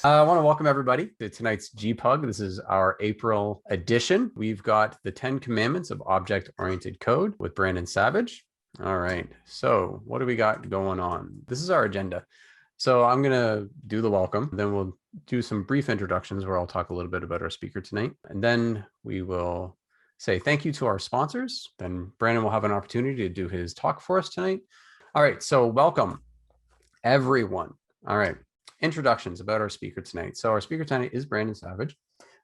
I want to welcome everybody to tonight's GPUG. This is our April edition. We've got the 10 Commandments of Object-Oriented Code with Brandon Savage. All right, so what do we got going on? This is our agenda. So I'm going to do the welcome, then we'll do some brief introductions where I'll talk a little bit about our speaker tonight. And then we will say thank you to our sponsors. Then Brandon will have an opportunity to do his talk for us tonight. All right, so welcome everyone. All right. Introductions about our speaker tonight. So our speaker tonight is Brandon Savage.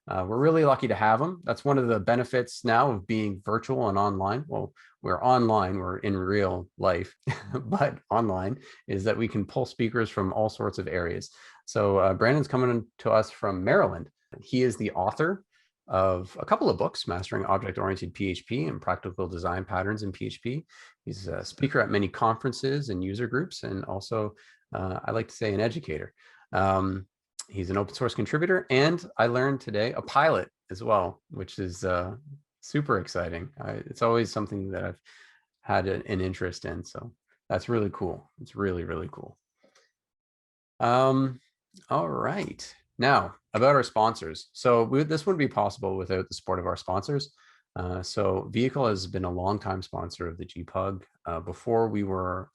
We're really lucky to have him. That's one of the benefits now of being virtual and online. Well, we're online, we're in real life, but online is that we can pull speakers from all sorts of areas. So Brandon's coming to us from Maryland. He is the author of a couple of books, Mastering Object-Oriented PHP and Practical Design Patterns in PHP. He's a speaker at many conferences and user groups, and also I like to say an educator. He's an open source contributor, and I learned today a pilot as well, which is super exciting. It's always something that I've had an interest in, so that's really cool. It's really, really cool. All right. Now, about our sponsors. So this wouldn't be possible without the support of our sponsors. So Vehicle has been a longtime sponsor of the GPUG. Before we were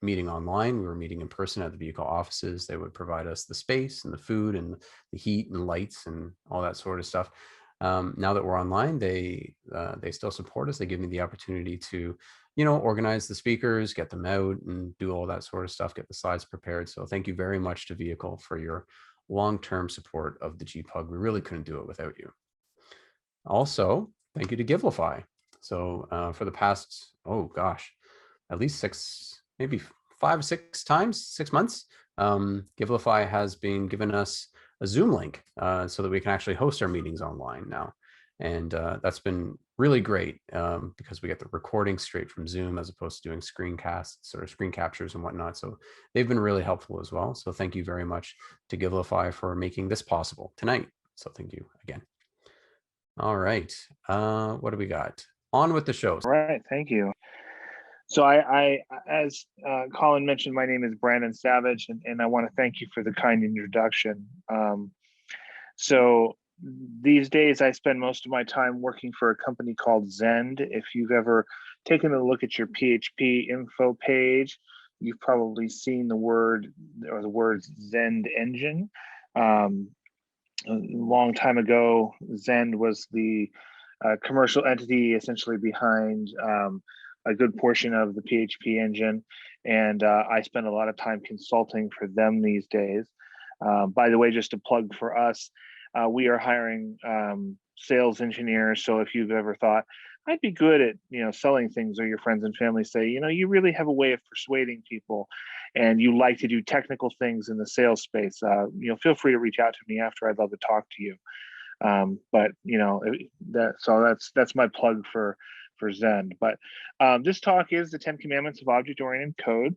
meeting online, we were meeting in person at the Vehicle offices. They would provide us the space and the food and the heat and lights and all that sort of stuff. Now that we're online, they still support us. They give me the opportunity to, organize the speakers, get them out and do all that sort of stuff, get the slides prepared. So thank you very much to Vehicle for your long-term support of the GPUG. We really couldn't do it without you. Also, thank you to Givelify. So for the past, at least 6, maybe 5, 6 times, 6 months, Givelify has been giving us a Zoom link so that we can actually host our meetings online now. And that's been really great because we get the recording straight from Zoom as opposed to doing screencasts or screen captures and whatnot. So they've been really helpful as well. So thank you very much to Givelify for making this possible tonight. So thank you again. All right. What do we got? On with the show. All right. Thank you. So as Colin mentioned, my name is Brandon Savage, and I want to thank you for the kind introduction. So these days I spend most of my time working for a company called Zend. If you've ever taken a look at your PHP info page, you've probably seen the words Zend engine. A long time ago, Zend was the commercial entity essentially behind a good portion of the PHP engine. And I spend a lot of time consulting for them these days. By the way, just a plug for us, we are hiring sales engineers. So if you've ever thought, I'd be good at selling things, or your friends and family say, you really have a way of persuading people and you like to do technical things in the sales space, feel free to reach out to me after. I'd love to talk to you. That's my plug for Zend. But this talk is the 10 Commandments of Object-Oriented Code.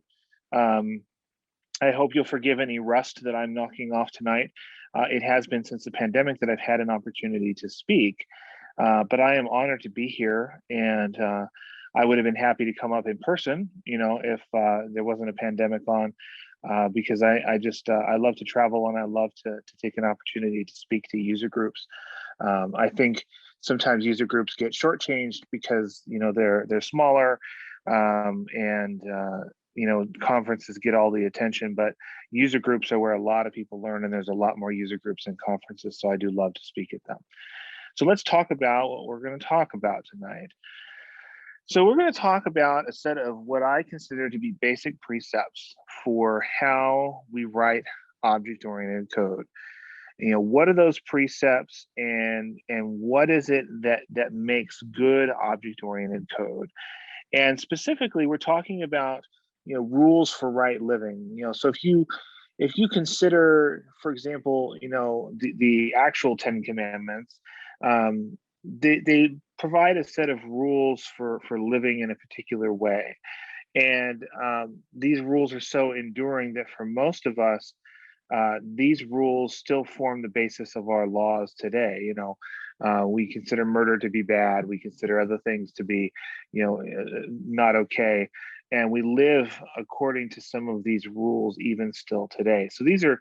I hope you'll forgive any rust that I'm knocking off tonight. It has been since the pandemic that I've had an opportunity to speak, but I am honored to be here, and I would have been happy to come up in person, if there wasn't a pandemic on, because I love to travel, and I love to take an opportunity to speak to user groups. I think sometimes user groups get shortchanged because they're smaller, and conferences get all the attention, but user groups are where a lot of people learn, and there's a lot more user groups and conferences, so I do love to speak at them. So let's talk about what we're going to talk about tonight. So we're going to talk about a set of what I consider to be basic precepts for how we write object-oriented code. What are those precepts, and what is it that makes good object-oriented code? And specifically, we're talking about rules for right living. So if you consider, for example, the actual 10 Commandments, they provide a set of rules for living in a particular way, and these rules are so enduring that for most of us, these rules still form the basis of our laws today. We consider murder to be bad. We consider other things to be, not okay. And we live according to some of these rules even still today. So these are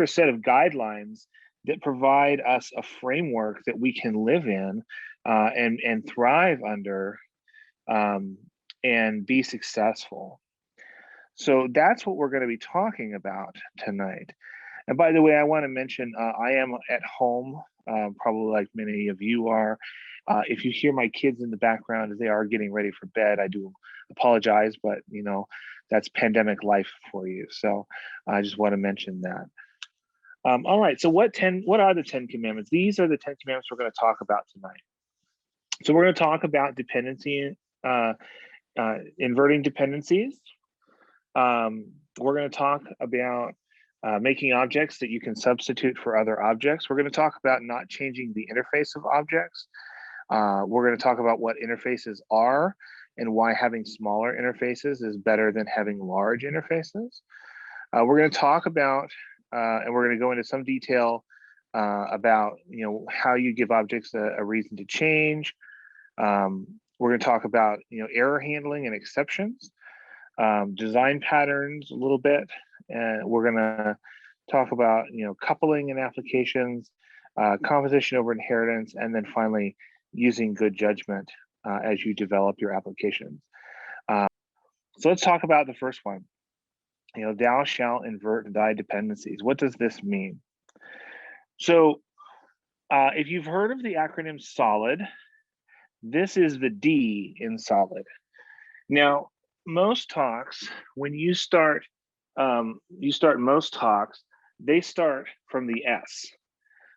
a set of guidelines that provide us a framework that we can live in and thrive under and be successful. So that's what we're going to be talking about tonight. And by the way, I want to mention I am at home, probably like many of you are. If you hear my kids in the background, they are getting ready for bed. I do apologize, but you know, that's pandemic life for you. So I just want to mention that. All right, so what are the 10 commandments? These are the 10 commandments we're going to talk about tonight. So we're going to talk about dependency, inverting dependencies. We're going to talk about making objects that you can substitute for other objects. We're going to talk about not changing the interface of objects. We're going to talk about what interfaces are and why having smaller interfaces is better than having large interfaces. We're going to talk about, and we're going to go into some detail about, you know, how you give objects a reason to change. We're going to talk about, you know, error handling and exceptions, design patterns a little bit, and we're going to talk about, you know, coupling and applications, composition over inheritance, and then finally using good judgment as you develop your applications. So let's talk about the first one. You know, thou shalt invert thy dependencies. What does this mean? So if you've heard of the acronym SOLID, this is the D in SOLID. Now, most talks, when you start most talks, they start from the S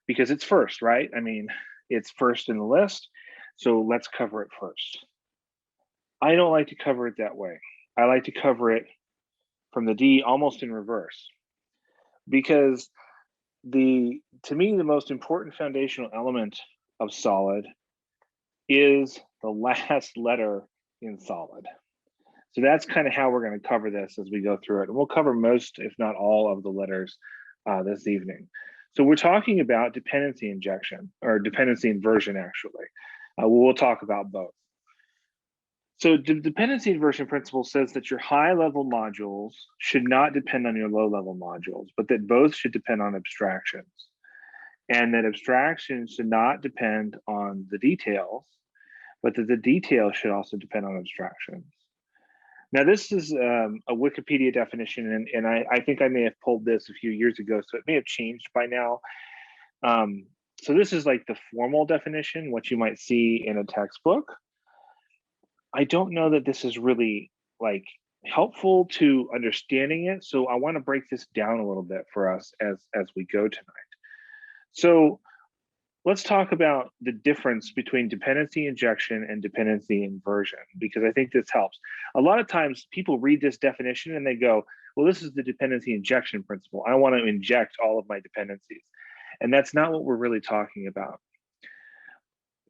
because it's first, right? I mean, it's first in the list, so let's cover it first. I don't like to cover it that way. I like to cover it from the D almost in reverse, because to me, the most important foundational element of SOLID is the last letter in SOLID. So that's kind of how we're going to cover this as we go through it. And we'll cover most, if not all, of the letters this evening. So we're talking about dependency injection, or dependency inversion, actually. We'll talk about both. So the dependency inversion principle says that your high-level modules should not depend on your low-level modules, but that both should depend on abstractions. And that abstractions should not depend on the details, but that the details should also depend on abstractions. Now, this is a Wikipedia definition, and I think I may have pulled this a few years ago, so it may have changed by now. So this is like the formal definition, what you might see in a textbook. I don't know that this is really like helpful to understanding it, so I want to break this down a little bit for us as we go tonight. So let's talk about the difference between dependency injection and dependency inversion, because I think this helps. A lot of times people read this definition and they go, well, this is the dependency injection principle. I want to inject all of my dependencies. And that's not what we're really talking about.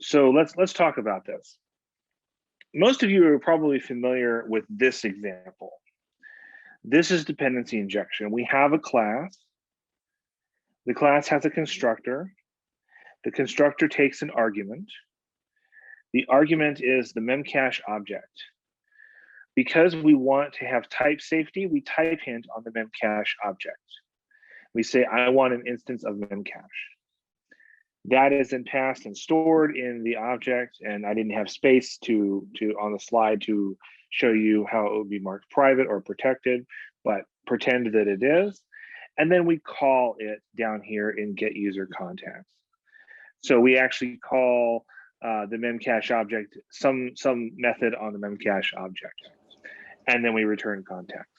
So let's talk about this. Most of you are probably familiar with this example. This is dependency injection. We have a class. The class has a constructor. The constructor takes an argument. The argument is the memcache object. Because we want to have type safety, we type hint on the memcache object. We say, I want an instance of memcache. That is then passed and stored in the object, and I didn't have space to on the slide to show you how it would be marked private or protected, but pretend that it is. And then we call it down here in get user contacts. So we actually call the memcache object some method on the memcache object, and then we return contacts.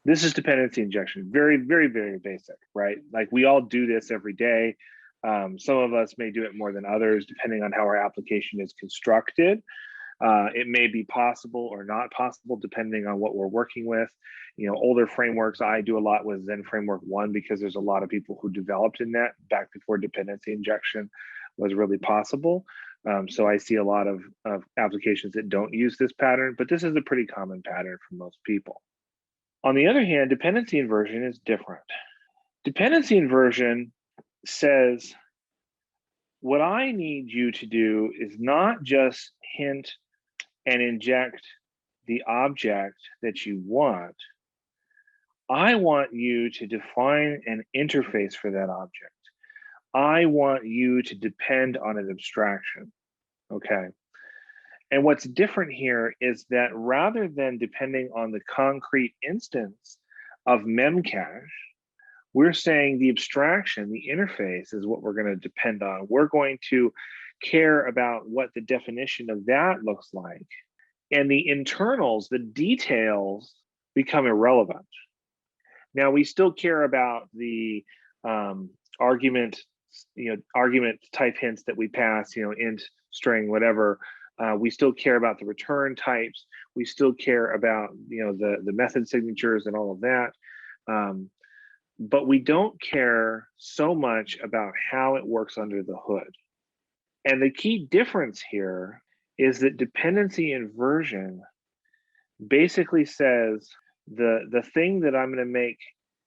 This is dependency injection. Very, very, very basic, right? Like we all do this every day. Some of us may do it more than others, depending on how our application is constructed. It may be possible or not possible, depending on what we're working with. You know, older frameworks, I do a lot with Zen Framework 1 because there's a lot of people who developed in that back before dependency injection was really possible. So I see a lot of applications that don't use this pattern, but this is a pretty common pattern for most people. On the other hand, dependency inversion is different. Dependency inversion says, what I need you to do is not just hint and inject the object that you want, I want you to define an interface for that object. I want you to depend on an abstraction, okay? And what's different here is that rather than depending on the concrete instance of memcache, we're saying the abstraction, the interface is what we're going to depend on. We're going to care about what the definition of that looks like. And the internals, the details, become irrelevant. Now, we still care about the argument type hints that we pass, int, string, whatever. We still care about the return types. We still care about, the method signatures and all of that. But we don't care so much about how it works under the hood. And the key difference here is that dependency inversion basically says the thing that I'm going to make,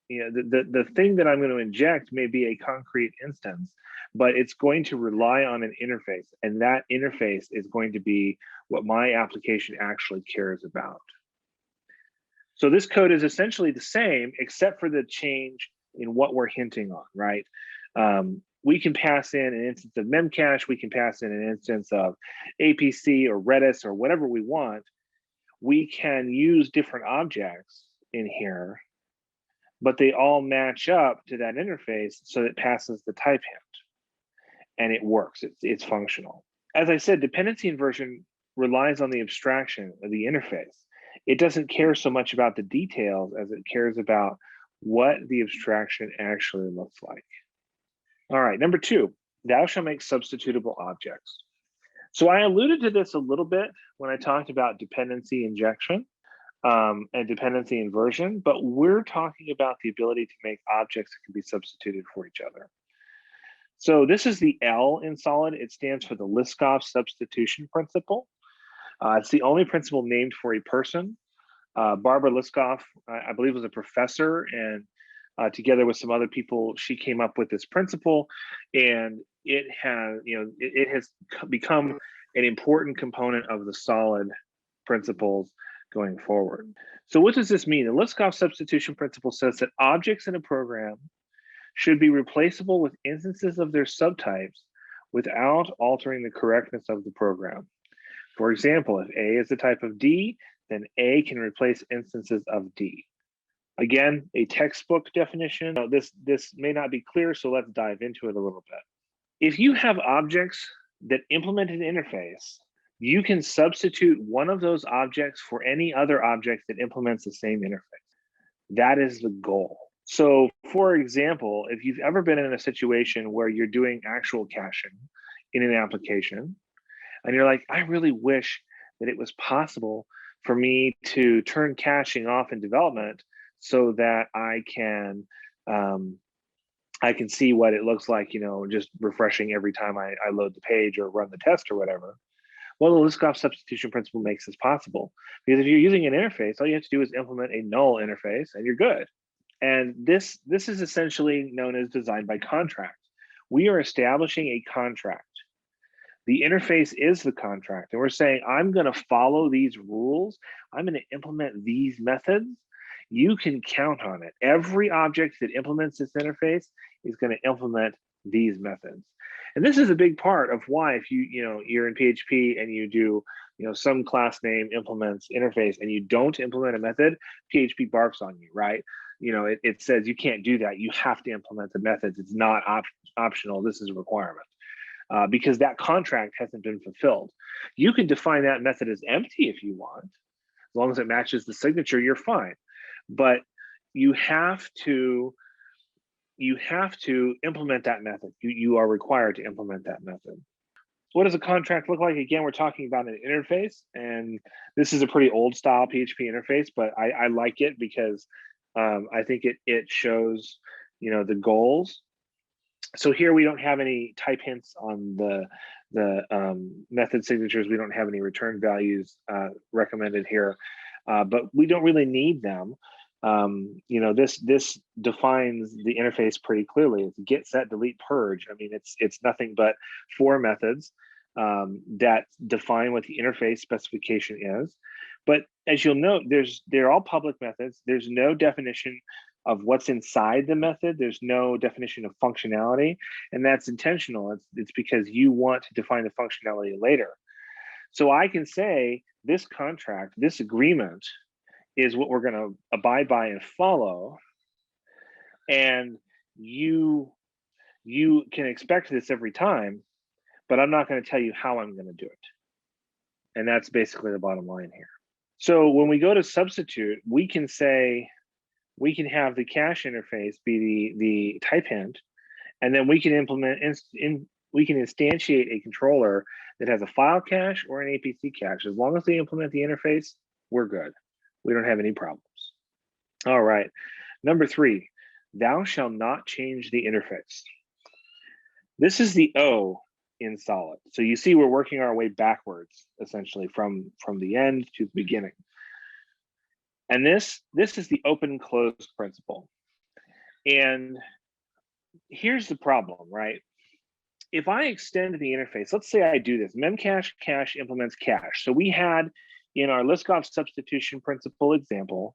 the thing that I'm going to inject may be a concrete instance, but it's going to rely on an interface, and that interface is going to be what my application actually cares about. So this code is essentially the same, except for the change in what we're hinting on, right? We can pass in an instance of memcache, we can pass in an instance of APC or Redis or whatever we want. We can use different objects in here, but they all match up to that interface so it passes the type hint, and it works, it's functional. As I said, dependency inversion relies on the abstraction of the interface. It doesn't care so much about the details as it cares about what the abstraction actually looks like. All right, number 2, thou shalt make substitutable objects. So I alluded to this a little bit when I talked about dependency injection and dependency inversion, but we're talking about the ability to make objects that can be substituted for each other. So this is the L in Solid. It stands for the Liskov substitution principle. It's the only principle named for a person. Barbara Liskov, I believe, was a professor, and together with some other people, she came up with this principle, and it has become an important component of the Solid principles going forward. So what does this mean? The Liskov substitution principle says that objects in a program should be replaceable with instances of their subtypes without altering the correctness of the program. For example, if A is the type of D, then A can replace instances of D. Again, a textbook definition. Now, this may not be clear, so let's dive into it a little bit. If you have objects that implement an interface, you can substitute one of those objects for any other object that implements the same interface. That is the goal. So, for example, if you've ever been in a situation where you're doing actual caching in an application, and you're like, I really wish that it was possible for me to turn caching off in development so that I can see what it looks like, just refreshing every time I load the page or run the test or whatever. Well, the Liskov substitution principle makes this possible, because if you're using an interface, all you have to do is implement a null interface and you're good. And this is essentially known as design by contract. We are establishing a contract. The interface is the contract, and we're saying, I'm going to follow these rules. I'm going to implement these methods. You can count on it. Every object that implements this interface is going to implement these methods. And this is a big part of why, if you're in PHP and you do, some class name implements interface and you don't implement a method, PHP barks on you, right? It says you can't do that. You have to implement the methods. It's not optional. This is a requirement. Because that contract hasn't been fulfilled. You can define that method as empty if you want. As long as it matches the signature, you're fine. But you have to implement that method. You are required to implement that method. What does a contract look like? Again, we're talking about an interface, and this is a pretty old style PHP interface, but I like it because I think it shows the goals. So here we don't have any type hints on the method signatures. We don't have any return values recommended here, but we don't really need them. This defines the interface pretty clearly. It's get, set, delete, purge. I mean, it's nothing but 4 methods that define what the interface specification is. But as you'll note, they're all public methods. There's no definition of what's inside the method. There's no definition of functionality, and that's intentional. It's because you want to define the functionality later. So I can say this contract, this agreement is what we're going to abide by and follow, and you can expect this every time, but I'm not going to tell you how I'm going to do it. And that's basically the bottom line here. So when we go to substitute, we can say, we can have the cache interface be the type hint, and then we can implement we can instantiate a controller that has a file cache or an APC cache. As long as they implement the interface, we're good. We don't have any problems. All right. Number 3, thou shalt not change the interface. This is the O in solid. So you see we're working our way backwards, essentially from the end to the beginning. And this is the open close principle. And here's the problem, right? If I extend the interface, let's say I do this, memcache cache implements cache. So we had in our Liskov substitution principle example,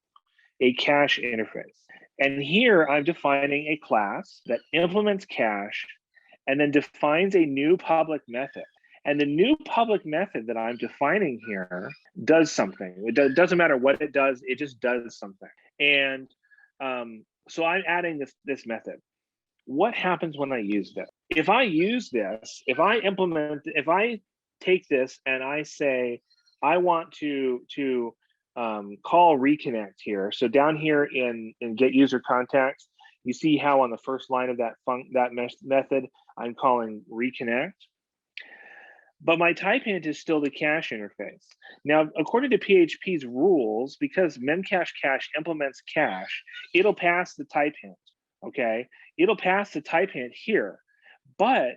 a cache interface. And here I'm defining a class that implements cache and then defines a new public method. And the new public method that I'm defining here does something. It doesn't matter what it does, it just does something. And so I'm adding this method. What happens when I use this? If I use this, if I take this and I say, I want to call reconnect here. So down here in get user context, you see how on the first line of that method, I'm calling reconnect. But my type hint is still the cache interface. Now, according to PHP's rules, because memcache cache implements cache, it'll pass the type hint, okay? It'll pass the type hint here, but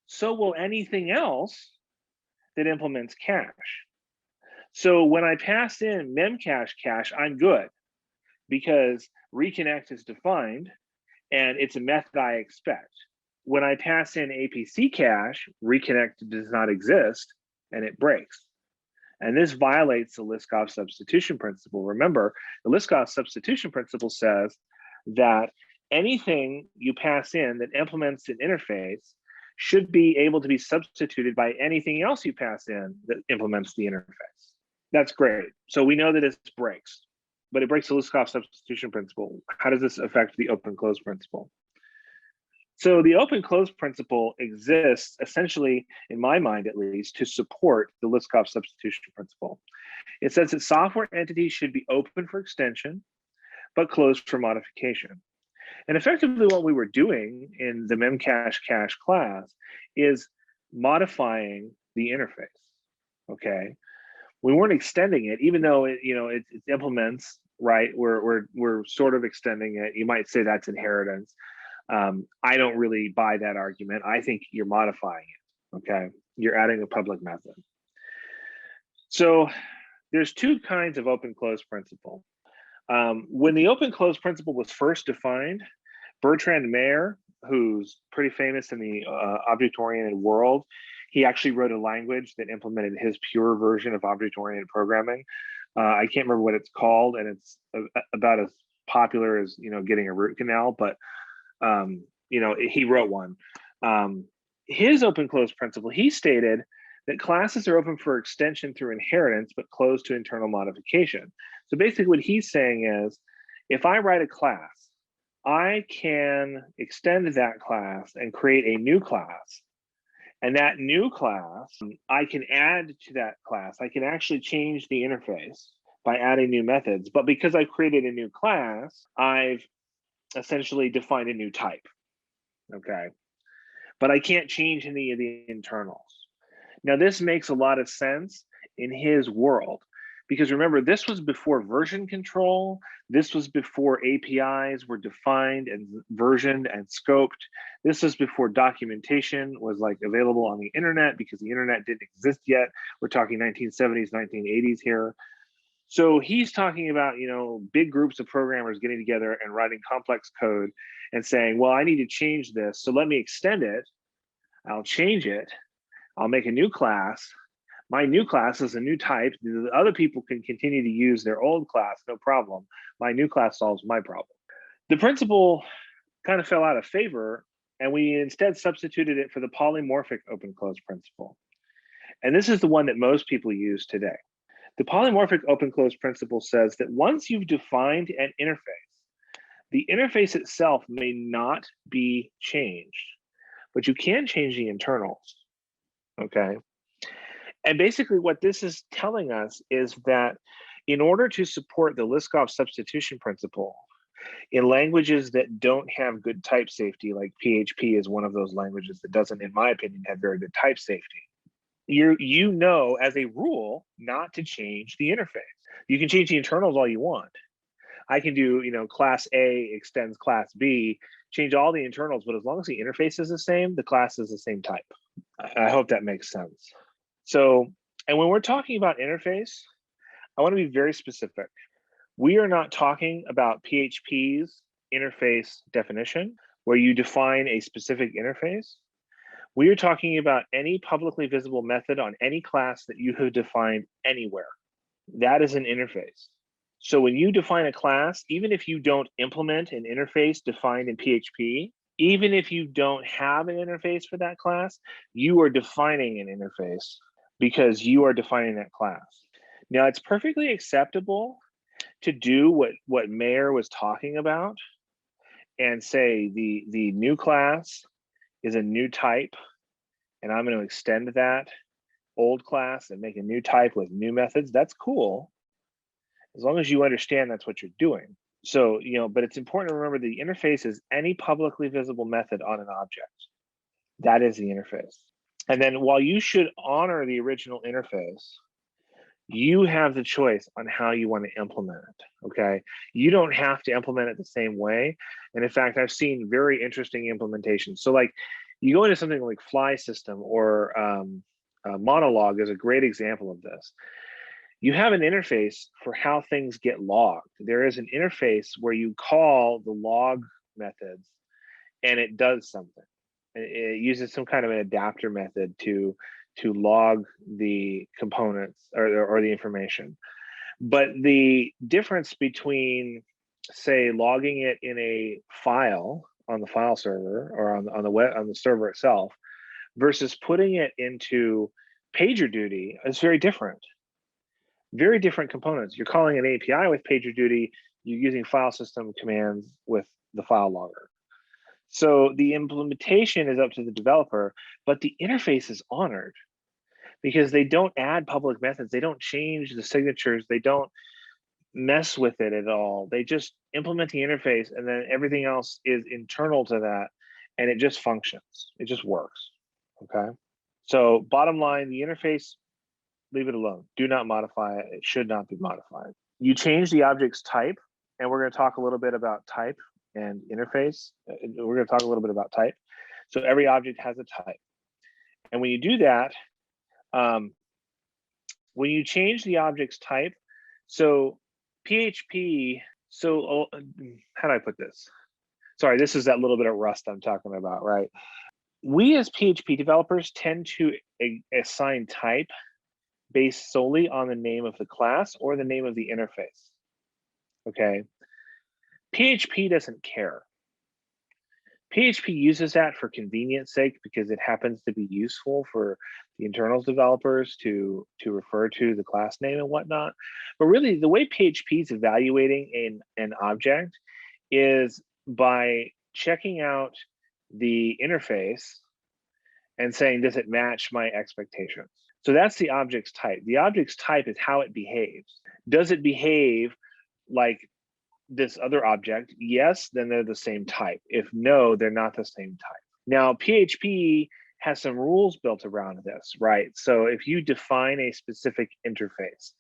so will anything else that implements cache. So when I pass in memcache cache, I'm good because reconnect is defined and it's a method I expect. When I pass in APC cache, reconnect does not exist and it breaks. And this violates the Liskov substitution principle. Remember, the Liskov substitution principle says that anything you pass in that implements an interface should be able to be substituted by anything else you pass in that implements the interface. That's great. So we know that it breaks, but it breaks the Liskov substitution principle. How does this affect the open close principle? So the open close principle exists essentially, in my mind at least, to support the Liskov substitution principle. It says that software entities should be open for extension, but closed for modification. And effectively what we were doing in the memcache cache class is modifying the interface, okay? We weren't extending it, even though it implements, right? We're sort of extending it. You might say that's inheritance. I don't really buy that argument. I think you're modifying it, okay? You're adding a public method. So there's 2 kinds of open close principle. When the open close principle was first defined, Bertrand Meyer, who's pretty famous in the object-oriented world, he actually wrote a language that implemented his pure version of object-oriented programming. I can't remember what it's called, and it's about as popular as getting a root canal, but he wrote one. His open close principle, he stated that classes are open for extension through inheritance, but closed to internal modification. So basically what he's saying is, if I write a class, I can extend that class and create a new class. And that new class, I can add to that class. I can actually change the interface by adding new methods. But because I've created a new class, I've essentially defined a new type, okay? But I can't change any of the internals. Now, this makes a lot of sense in his world, because remember, this was before version control. This was before APIs were defined and versioned and scoped. This was before documentation was available on the internet, because the internet didn't exist yet. We're talking 1970s, 1980s here. So he's talking about, big groups of programmers getting together and writing complex code and saying, well, I need to change this. So let me extend it. I'll change it. I'll make a new class, My new class is a new type. The other people can continue to use their old class, no problem. My new class solves my problem. The principle kind of fell out of favor, and we instead substituted it for the polymorphic open-close principle. And this is the one that most people use today. The polymorphic open-close principle says that once you've defined an interface, the interface itself may not be changed, but you can change the internals, okay? And basically what this is telling us is that in order to support the Liskov substitution principle in languages that don't have good type safety, like PHP is one of those languages that doesn't, in my opinion, have very good type safety, you know as a rule not to change the interface. You can change the internals all you want. I can do, class A extends class B, change all the internals, but as long as the interface is the same, the class is the same type. I hope that makes sense. So, and when we're talking about interface, I want to be very specific. We are not talking about PHP's interface definition, where you define a specific interface. We are talking about any publicly visible method on any class that you have defined anywhere. That is an interface. So when you define a class, even if you don't implement an interface defined in PHP, even if you don't have an interface for that class, you are defining an interface because you are defining that class. Now, it's perfectly acceptable to do what Mayer was talking about and say the new class is a new type, and I'm going to extend that old class and make a new type with new methods. That's cool, as long as you understand that's what you're doing. So, but it's important to remember the interface is any publicly visible method on an object. That is the interface. And then while you should honor the original interface, you have the choice on how you want to implement it, okay? You don't have to implement it the same way. And in fact, I've seen very interesting implementations. So like you go into something like Fly System or Monologue is a great example of this. You have an interface for how things get logged. There is an interface where you call the log methods and it does something. It uses some kind of an adapter method to log the components or the information. But the difference between, say, logging it in a file on the file server or on the server itself versus putting it into PagerDuty is very different. Very different components. You're calling an API with PagerDuty, you're using file system commands with the file logger. So the implementation is up to the developer, but the interface is honored because they don't add public methods. They don't change the signatures. They don't mess with it at all. They just implement the interface and then everything else is internal to that and it just functions. It just works, okay? So bottom line, the interface, leave it alone. Do not modify it. It should not be modified. You change the object's type, and we're going to talk a little bit about type and interface. We're going to talk a little bit about type. So every object has a type. And when you do that, when you change the object's type, so PHP, so how do I put this? Sorry, this is that little bit of rust I'm talking about, right? We as PHP developers tend to assign type based solely on the name of the class or the name of the interface, okay? PHP doesn't care. PHP uses that for convenience sake because it happens to be useful for the internals developers to refer to the class name and whatnot. But really the way PHP is evaluating an object is by checking out the interface and saying, does it match my expectations? So that's the object's type. The object's type is how it behaves. Does it behave like this other object? Yes, then they're the same type. If no, they're not the same type. Now, PHP has some rules built around this, right? So if you define a specific interface,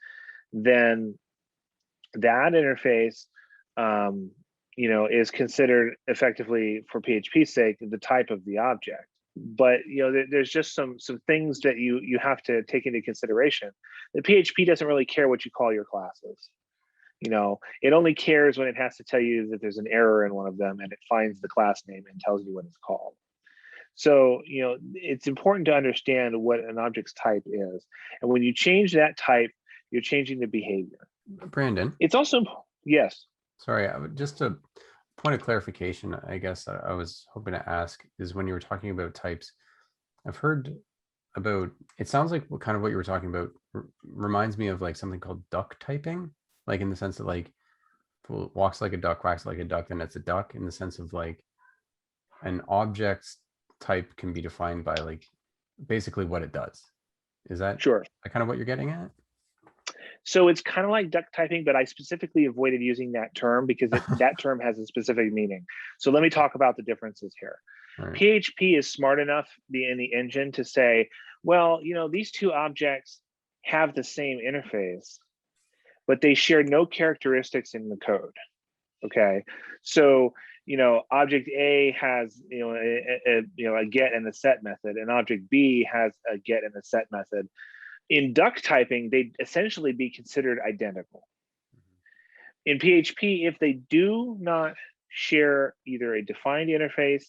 then that interface is considered effectively, for PHP's sake, the type of the object. But there's just some things that you have to take into consideration. The PHP doesn't really care what you call your classes. It only cares when it has to tell you that there's an error in one of them and it finds the class name and tells you what it's called. So, it's important to understand what an object's type is. And when you change that type, you're changing the behavior. Brandon. It's also, yes. Sorry, just a point of clarification, I guess I was hoping to ask is when you were talking about types, I've heard about, it sounds like what you were talking about reminds me of like something called duck typing, like in the sense that like walks like a duck, quacks like a duck, then it's a duck, in the sense of like an object's type can be defined by like basically what it does. Is that Sure. kind of what you're getting at? So it's kind of like duck typing, but I specifically avoided using that term because that term has a specific meaning. So let me talk about the differences here. Right. PHP is smart enough in the engine to say, well, these two objects have the same interface, but they share no characteristics in the code. Okay, so object A has a get and a set method, and object B has a get and a set method. In duck typing, they'd essentially be considered identical. In PHP, if they do not share either a defined interface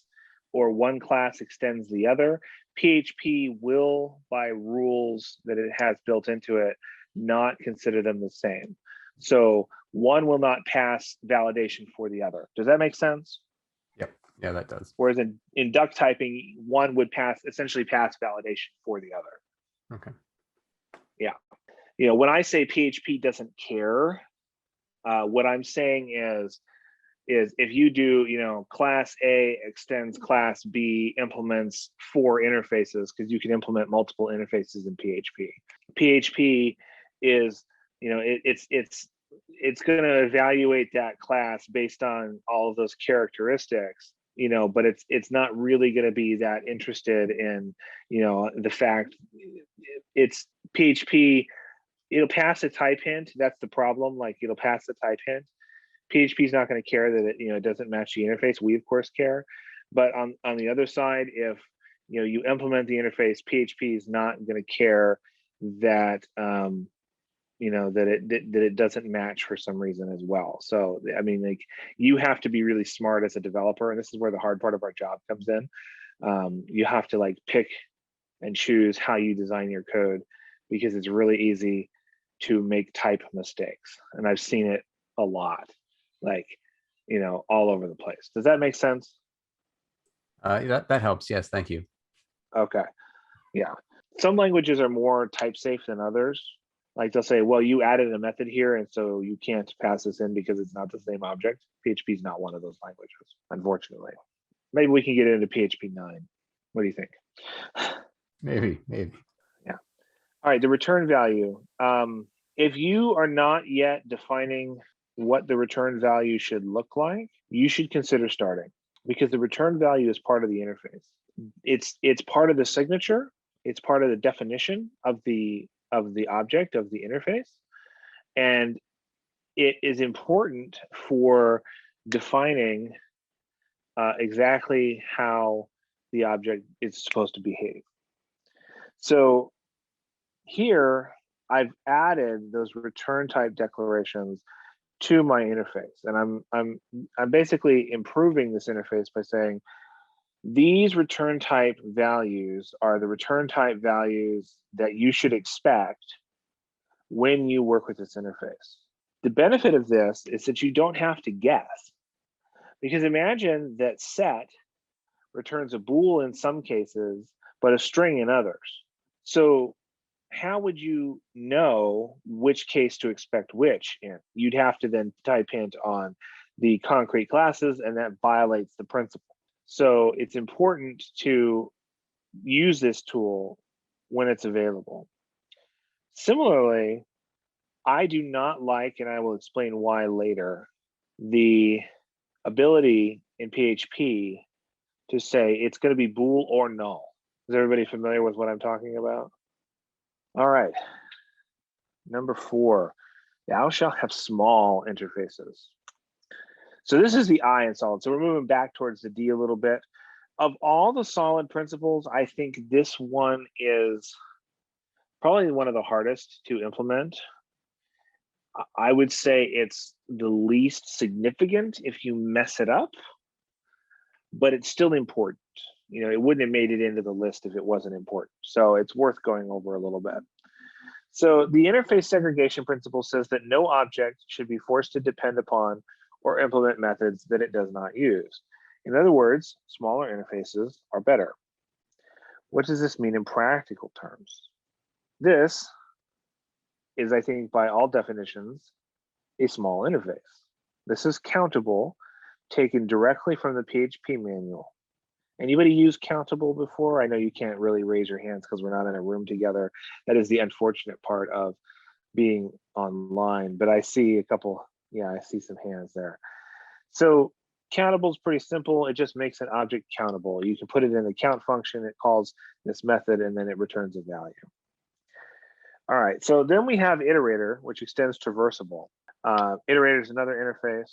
or one class extends the other, PHP will, by rules that it has built into it, not consider them the same. So one will not pass validation for the other. Does that make sense? Yep. Yeah, that does. Whereas in duck typing, one would essentially pass validation for the other. Okay. Yeah. When I say PHP doesn't care, what I'm saying is if you do, class A extends class B, implements 4 interfaces, because you can implement multiple interfaces in PHP. PHP is, it's going to evaluate that class based on all of those characteristics, but it's not really going to be that interested in, the fact it's PHP. It'll pass a type hint. That's the problem. Like it'll pass the type hint. PHP is not going to care that it doesn't match the interface. We of course care, but on the other side, if you implement the interface, PHP is not going to care that that it doesn't match for some reason as well. So I mean, like you have to be really smart as a developer, and this is where the hard part of our job comes in. You have to like pick and choose how you design your code, because it's really easy to make type mistakes, and I've seen it a lot, like all over the place. Does that make sense? That helps. Yes, thank you. Okay. Yeah, some languages are more type safe than others. Like they'll say, well, you added a method here, and so you can't pass this in because it's not the same object. PHP is not one of those languages, unfortunately. Maybe we can get into PHP 9. What do you think? Maybe. Yeah. All right, the return value. If you are not yet defining what the return value should look like, you should consider starting, because the return value is part of the interface. It's part of the signature. It's part of the definition of the object, of the interface, and it is important for defining exactly how the object is supposed to behave. So here I've added those return type declarations to my interface, and I'm basically improving this interface by saying these return type values are the return type values that you should expect when you work with this interface. The benefit of this is that you don't have to guess, because imagine that set returns a bool in some cases, but a string in others. So how would you know which case to expect which in? You'd have to then type hint on the concrete classes, and that violates the principle. So it's important to use this tool when it's available. Similarly, I do not like, and I will explain why later, the ability in PHP to say it's going to be bool or null. Is everybody familiar with what I'm talking about? All right. Number 4, thou shalt have small interfaces. So this is the I in solid. So we're moving back towards the D a little bit. Of all the solid principles, I think this one is probably one of the hardest to implement. I would say it's the least significant if you mess it up, but it's still important. it wouldn't have made it into the list if it wasn't important. So it's worth going over a little bit. So the interface segregation principle says that no object should be forced to depend upon or implement methods that it does not use. In other words, smaller interfaces are better. What does this mean in practical terms? This is, I think, by all definitions, a small interface. This is countable, taken directly from the PHP manual. Anybody use countable before? I know you can't really raise your hands because we're not in a room together. That is the unfortunate part of being online, but I see a couple, yeah, I see some hands there. So countable is pretty simple. It just makes an object countable. You can put it in the count function, it calls this method, and then it returns a value. All right, so then we have iterator, which extends traversable. Iterator is another interface.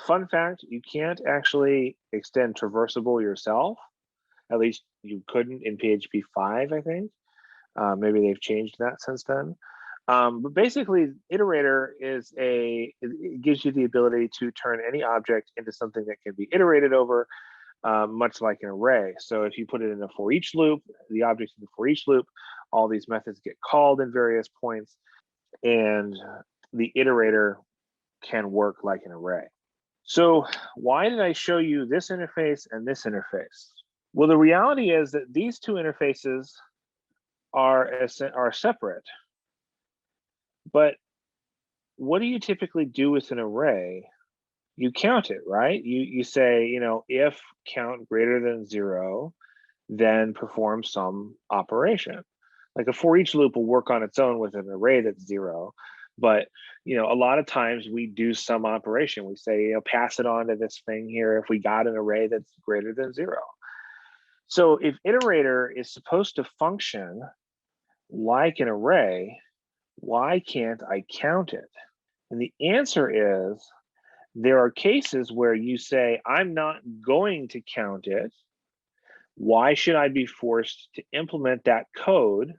Fun fact, you can't actually extend traversable yourself. At least you couldn't in PHP 5, I think. Maybe they've changed that since then. But basically, iterator it gives you the ability to turn any object into something that can be iterated over, much like an array. So if you put it in a for each loop, the object in the for each loop, all these methods get called in various points, and the iterator can work like an array. So why did I show you this interface and this interface? Well, the reality is that these two interfaces are separate. But what do you typically do with an array? You count it, right? You say, if count greater than 0, then perform some operation. Like a for each loop will work on its own with an array that's 0. But a lot of times we do some operation. We say, pass it on to this thing here if we got an array that's greater than 0. So if iterator is supposed to function like an array, why can't I count it? And the answer is, there are cases where you say, I'm not going to count it. Why should I be forced to implement that code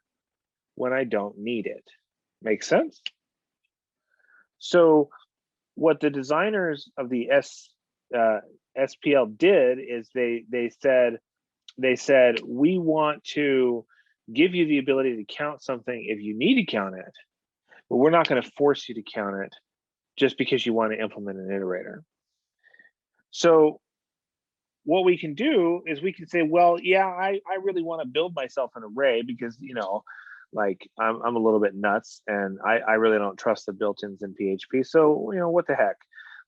when I don't need it? Make sense? So what the designers of the SPL did is they said, we want to give you the ability to count something if you need to count it, but we're not going to force you to count it just because you want to implement an iterator. So what we can do is we can say, well, yeah, I really want to build myself an array because, like I'm a little bit nuts and I really don't trust the built-ins in PHP. So, what the heck?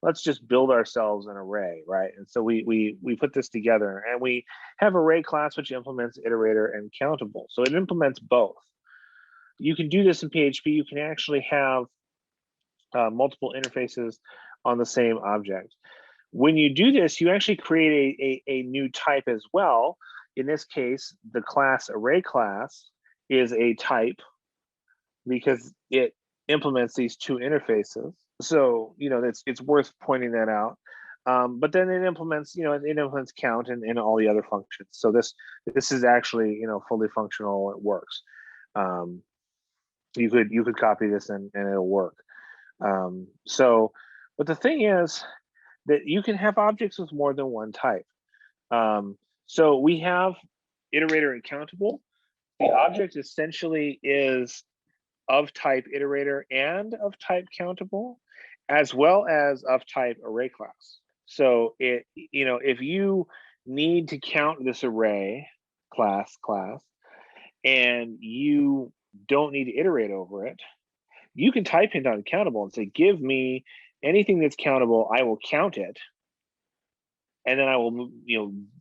Let's just build ourselves an array, right? And so we put this together and we have array class, which implements iterator and countable. So it implements both. You can do this in PHP. You can actually have multiple interfaces on the same object. When you do this, you actually create a new type as well. In this case, the class array class is a type because it implements these two interfaces. So, it's worth pointing that out. But then it implements, it implements count and all the other functions. So this is actually, fully functional. It works. You could copy this and it'll work. But the thing is that you can have objects with more than one type. So we have iterator and countable. The object essentially is of type iterator and of type countable, as well as of type array class. So if you need to count this array class, and you don't need to iterate over it, you can type in uncountable and say, give me anything that's countable, I will count it. And then I will,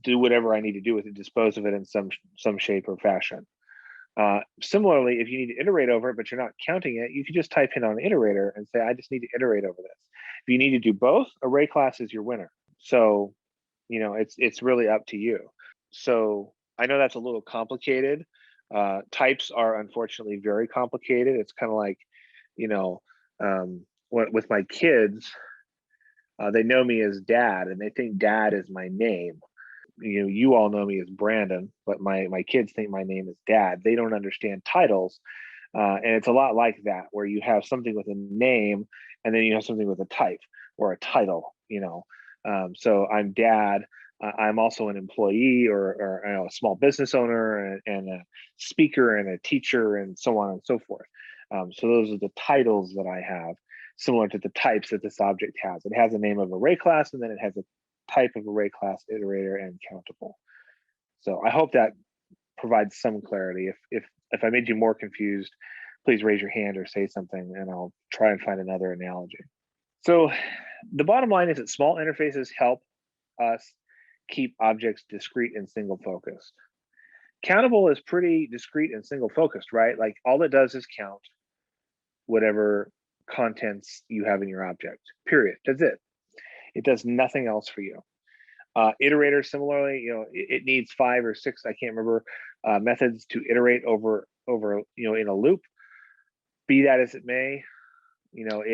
do whatever I need to do with it, dispose of it in some shape or fashion. Similarly, if you need to iterate over it, but you're not counting it, you can just type in on iterator and say, I just need to iterate over this. If you need to do both, array class is your winner. So, it's really up to you. So I know that's a little complicated. Types are unfortunately very complicated. It's kind of like, with my kids, they know me as Dad, and they think Dad is my name. You all know me as Brandon, but my kids think my name is Dad. They don't understand titles, and it's a lot like that, where you have something with a name, and then you have something with a type or a title. So I'm Dad, I'm also an employee or you know, a small business owner and a speaker and a teacher and so on and so forth. So those are the titles that I have, similar to the types that this object has. It has a name of array class, and then it has a type of array class, iterator, and countable. So I hope that provides some clarity. If I made you more confused, please raise your hand or say something, and I'll try and find another analogy. So the bottom line is that small interfaces help us keep objects discrete and single focused. Countable is pretty discrete and single focused, right? Like all it does is count whatever contents you have in your object, period. That's it. It does nothing else for you. Iterator, similarly, you know, it needs 5 or 6, I can't remember, methods to iterate over, you know, in a loop. Be that as it may, you know,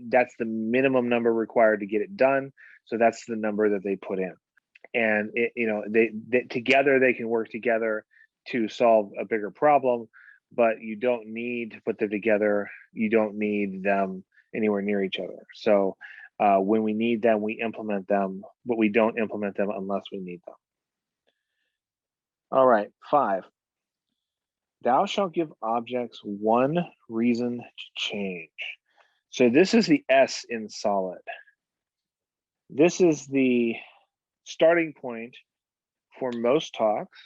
that's the minimum number required to get it done. So that's the number that they put in. And you know, they together they can work together to solve a bigger problem, but you don't need to put them together. You don't need them anywhere near each other. So when we need them, we implement them, but we don't implement them unless we need them. All right, 5. Thou shalt give objects one reason to change. So this is the S in solid. This is the starting point for most talks,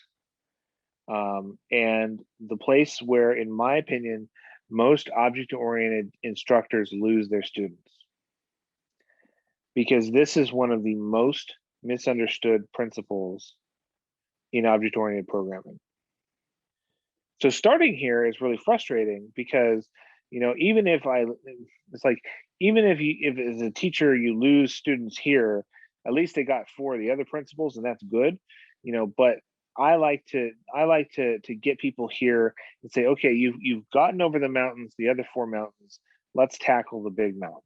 and the place where, in my opinion, most object-oriented instructors lose their students. Because this is one of the most misunderstood principles in object-oriented programming. So starting here is really frustrating because, you know, even if it's like, even if as a teacher you lose students here, at least they got 4 of the other principles, and that's good, you know. But I like to get people here and say, okay, you've gotten over the mountains, the other 4 mountains. Let's tackle the big mountain.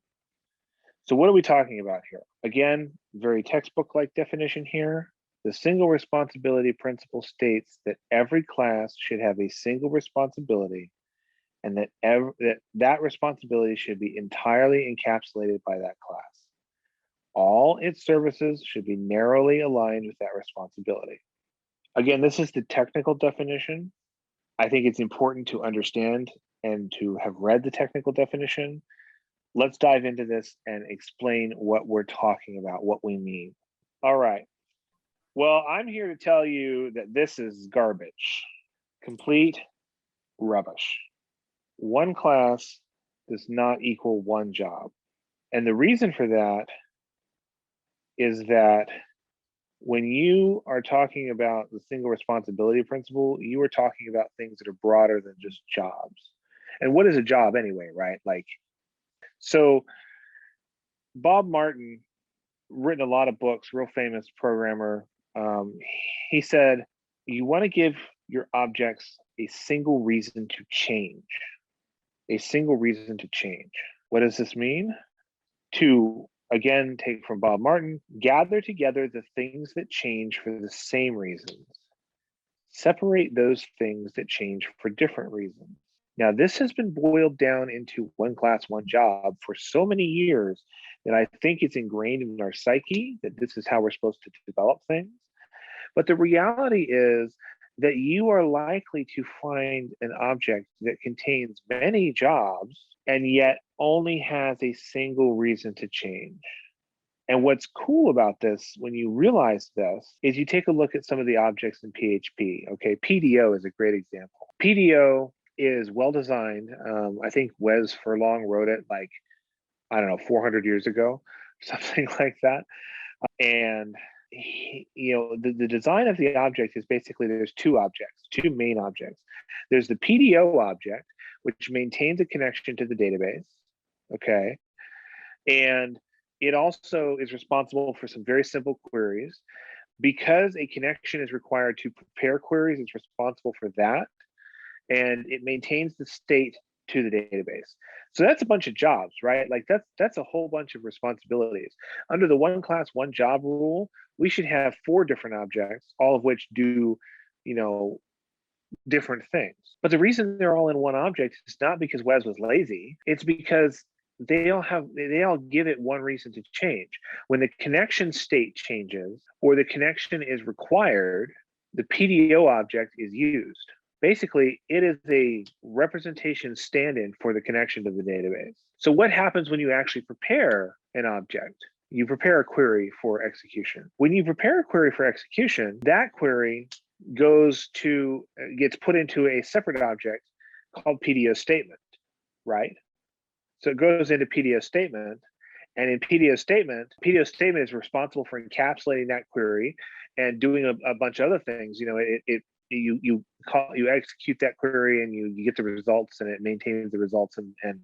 So what are we talking about here? Again, very textbook-like definition here. The single responsibility principle states that every class should have a single responsibility, and that responsibility should be entirely encapsulated by that class. All its services should be narrowly aligned with that responsibility. Again, this is the technical definition. I think it's important to understand and to have read the technical definition. Let's dive into this and explain what we're talking about, what we mean. All right. Well, I'm here to tell you that this is garbage, complete rubbish. One class does not equal one job. And the reason for that is that when you are talking about the single responsibility principle, you are talking about things that are broader than just jobs. And what is a job anyway, right? Like, so Bob Martin, written a lot of books, real famous programmer. He said, you want to give your objects a single reason to change. A single reason to change. What does this mean? To, again, take from Bob Martin, gather together the things that change for the same reasons. Separate those things that change for different reasons. Now, this has been boiled down into one class, one job for so many years that I think it's ingrained in our psyche that this is how we're supposed to develop things. But the reality is that you are likely to find an object that contains many jobs and yet only has a single reason to change. And what's cool about this, when you realize this, is you take a look at some of the objects in PHP. Okay, PDO is a great example. PDO is well designed. I think Wes Furlong wrote it like, I don't know, 400 years ago, something like that. And you know, the design of the object is basically there's 2 main objects. There's the PDO object, which maintains a connection to the database. Okay, and it also is responsible for some very simple queries. Because a connection is required to prepare queries, it's responsible for that, and it maintains the state to the database. So that's a bunch of jobs, right? Like that's a whole bunch of responsibilities. Under the one class, one job rule, we should have 4 different objects, all of which do, you know, different things. But the reason they're all in one object is not because Wes was lazy. It's because they all give it one reason to change. When the connection state changes or the connection is required, the PDO object is used. Basically, it is a representation stand-in for the connection to the database. So what happens when you actually prepare an object? You prepare a query for execution. When you prepare a query for execution, that query gets put into a separate object called PDO statement, right? So it goes into PDO statement, and in PDO statement is responsible for encapsulating that query and doing a bunch of other things. You know, you execute that query and you get the results, and it maintains the results and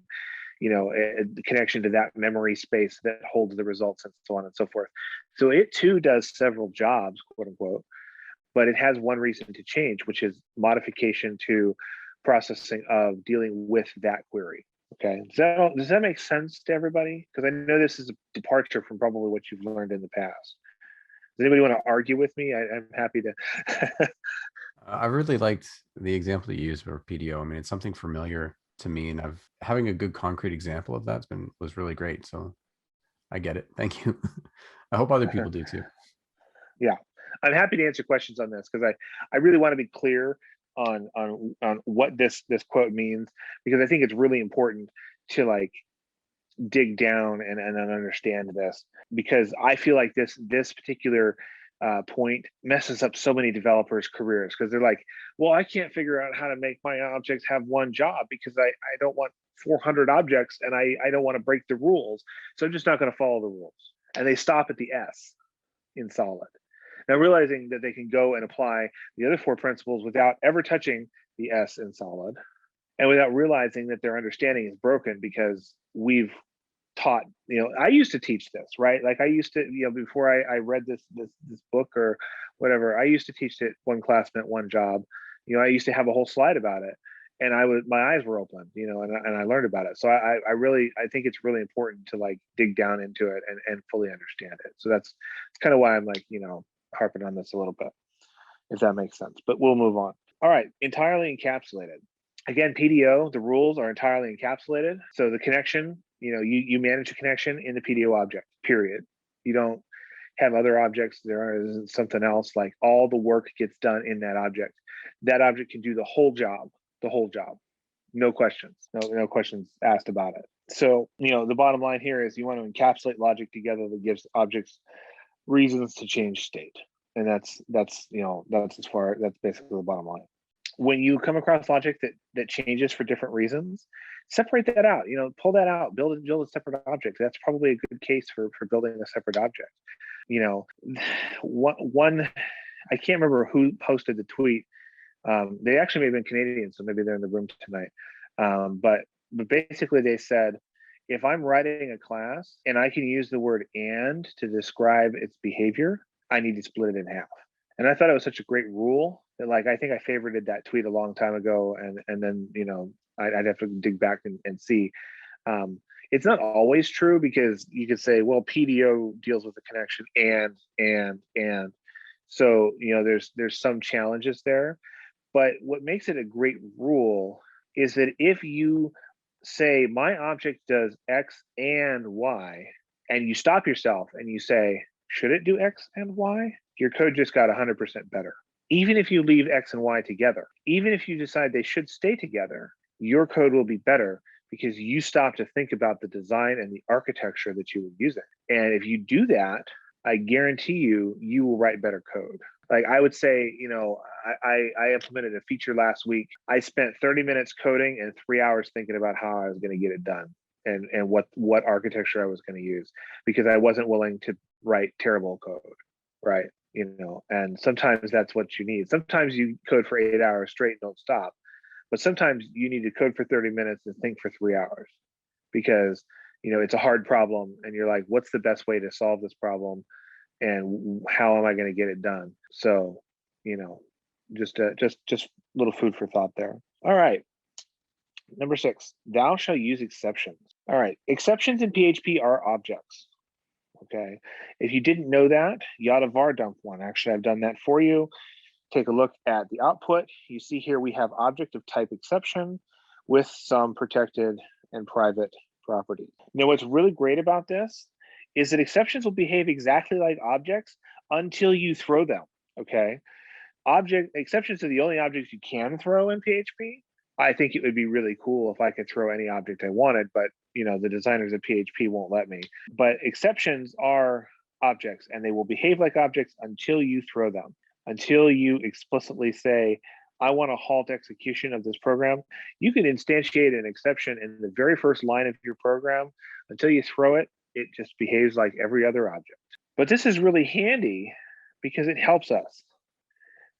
you know, the connection to that memory space that holds the results and so on and so forth. So it too does several jobs, quote unquote, but it has one reason to change, which is modification to processing of dealing with that query. Okay, does that make sense to everybody? Because I know this is a departure from probably what you've learned in the past. Does anybody want to argue with me? I'm happy to. I really liked the example you used for PDO. I mean, it's something familiar to me, and having a good concrete example of that was really great. So I get it. Thank you. I hope other people do too. Yeah, I'm happy to answer questions on this because I really want to be clear on what this quote means, because I think it's really important to like dig down and understand this, because I feel like this particular point messes up so many developers' careers, because they're like, well, I can't figure out how to make my objects have one job because I don't want 400 objects and I don't want to break the rules, so I'm just not going to follow the rules. And they stop at the S in solid. Now, realizing that they can go and apply the other 4 principles without ever touching the S in solid, and without realizing that their understanding is broken because we've taught, you know, I used to teach this, right? Like I used to, you know, before I read this book or whatever, I used to teach it one class meant one job. You know, I used to have a whole slide about it, and my eyes were open, you know, and I learned about it. So I think it's really important to like dig down into it and fully understand it. So it's kind of why I'm like, you know, harping on this a little bit, if that makes sense, but we'll move on. All right, entirely encapsulated. Again, PDO, the rules are entirely encapsulated. So the connection, you know, you manage a connection in the PDO object, period. You don't have other objects. There isn't something else. Like all the work gets done in that object. That object can do the whole job. No questions. No questions asked about it. So, you know, the bottom line here is you want to encapsulate logic together that gives objects reasons to change state. And that's basically the bottom line. When you come across logic that changes for different reasons, separate that out. You know, pull that out, build a separate object. That's probably a good case for building a separate object. You know, one I can't remember who posted the tweet. They actually may have been Canadian, so maybe they're in the room tonight. But basically they said, if I'm writing a class and I can use the word "and" to describe its behavior, I need to split it in half. And I thought it was such a great rule that, like, I think I favorited that tweet a long time ago, and then, you know, I'd have to dig back and see. It's not always true, because you could say, well, PDO deals with the connection and so, you know, there's some challenges there. But what makes it a great rule is that if you say my object does X and Y, and you stop yourself and you say, should it do X and Y? Your code just got 100% better. Even if you leave X and Y together, even if you decide they should stay together, your code will be better because you stop to think about the design and the architecture that you were using. And if you do that, I guarantee you will write better code. Like I would say, you know, I implemented a feature last week. I spent 30 minutes coding and 3 hours thinking about how I was going to get it done and what architecture I was going to use, because I wasn't willing to write terrible code, right? You know, and sometimes that's what you need. Sometimes you code for 8 hours straight and don't stop, but sometimes you need to code for 30 minutes and think for 3 hours, because, you know, it's a hard problem and you're like, what's the best way to solve this problem and how am I going to get it done? So, you know, just little food for thought there. All right. Number 6, thou shall use exceptions. All right. Exceptions in PHP are objects. Okay. If you didn't know that, you ought to var dump one. Actually, I've done that for you. Take a look at the output. You see here we have object of type exception with some protected and private property. Now, what's really great about this is that exceptions will behave exactly like objects until you throw them, okay? Exceptions are the only objects you can throw in PHP. I think it would be really cool if I could throw any object I wanted, but the designers of PHP won't let me. But exceptions are objects, and they will behave like objects until you throw them, until you explicitly say, I want to halt execution of this program. You can instantiate an exception in the very first line of your program. Until you throw it, it just behaves like every other object. But this is really handy because it helps us.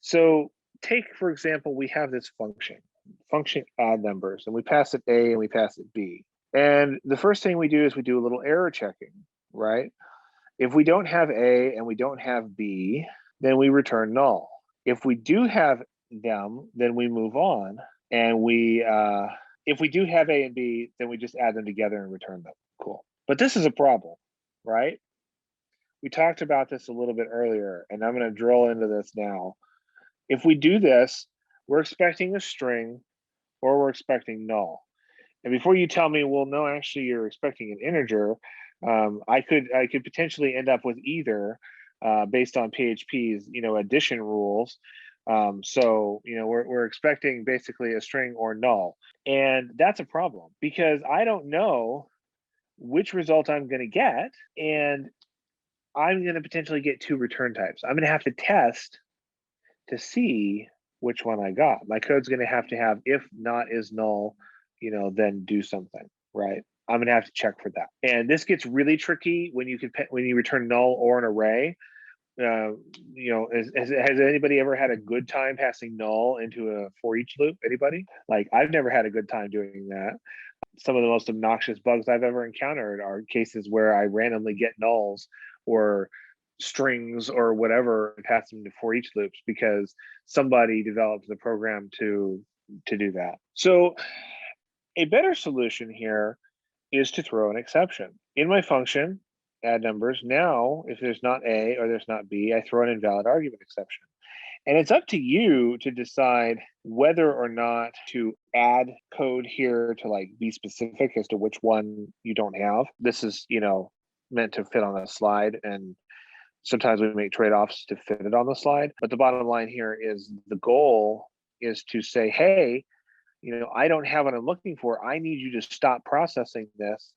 So take, for example, we have this function add numbers, and we pass it A and we pass it B. And the first thing we do is we do a little error checking, right? If we don't have A and we don't have B, then we return null. If we do have them, then we move on. And if we do have A and B, then we just add them together and return them. Cool. But this is a problem, right? We talked about this a little bit earlier, and I'm going to drill into this now. If we do this, we're expecting a string or we're expecting null. And before you tell me, well, no, actually you're expecting an integer, I could potentially end up with either based on PHP's addition rules. So we're expecting basically a string or null, and that's a problem because I don't know which result I'm going to get, and I'm going to potentially get two return types. I'm going to have to test to see which one I got. My code's going to have if not is null, then do something, right? I'm going to have to check for that. And this gets really tricky when you return null or an array. Has anybody ever had a good time passing null into a for each loop? Anybody? Like, I've never had a good time doing that. Some of the most obnoxious bugs I've ever encountered are cases where I randomly get nulls or strings or whatever and pass them to for each loops because somebody developed the program to do that. So a better solution here is to throw an exception. In my function, add numbers, now if there's not A or there's not B, I throw an invalid argument exception. And it's up to you to decide whether or not to add code here to be specific as to which one you don't have. This is, meant to fit on a slide, and sometimes we make trade-offs to fit it on the slide. But the bottom line here is the goal is to say, hey, I don't have what I'm looking for. I need you to stop processing this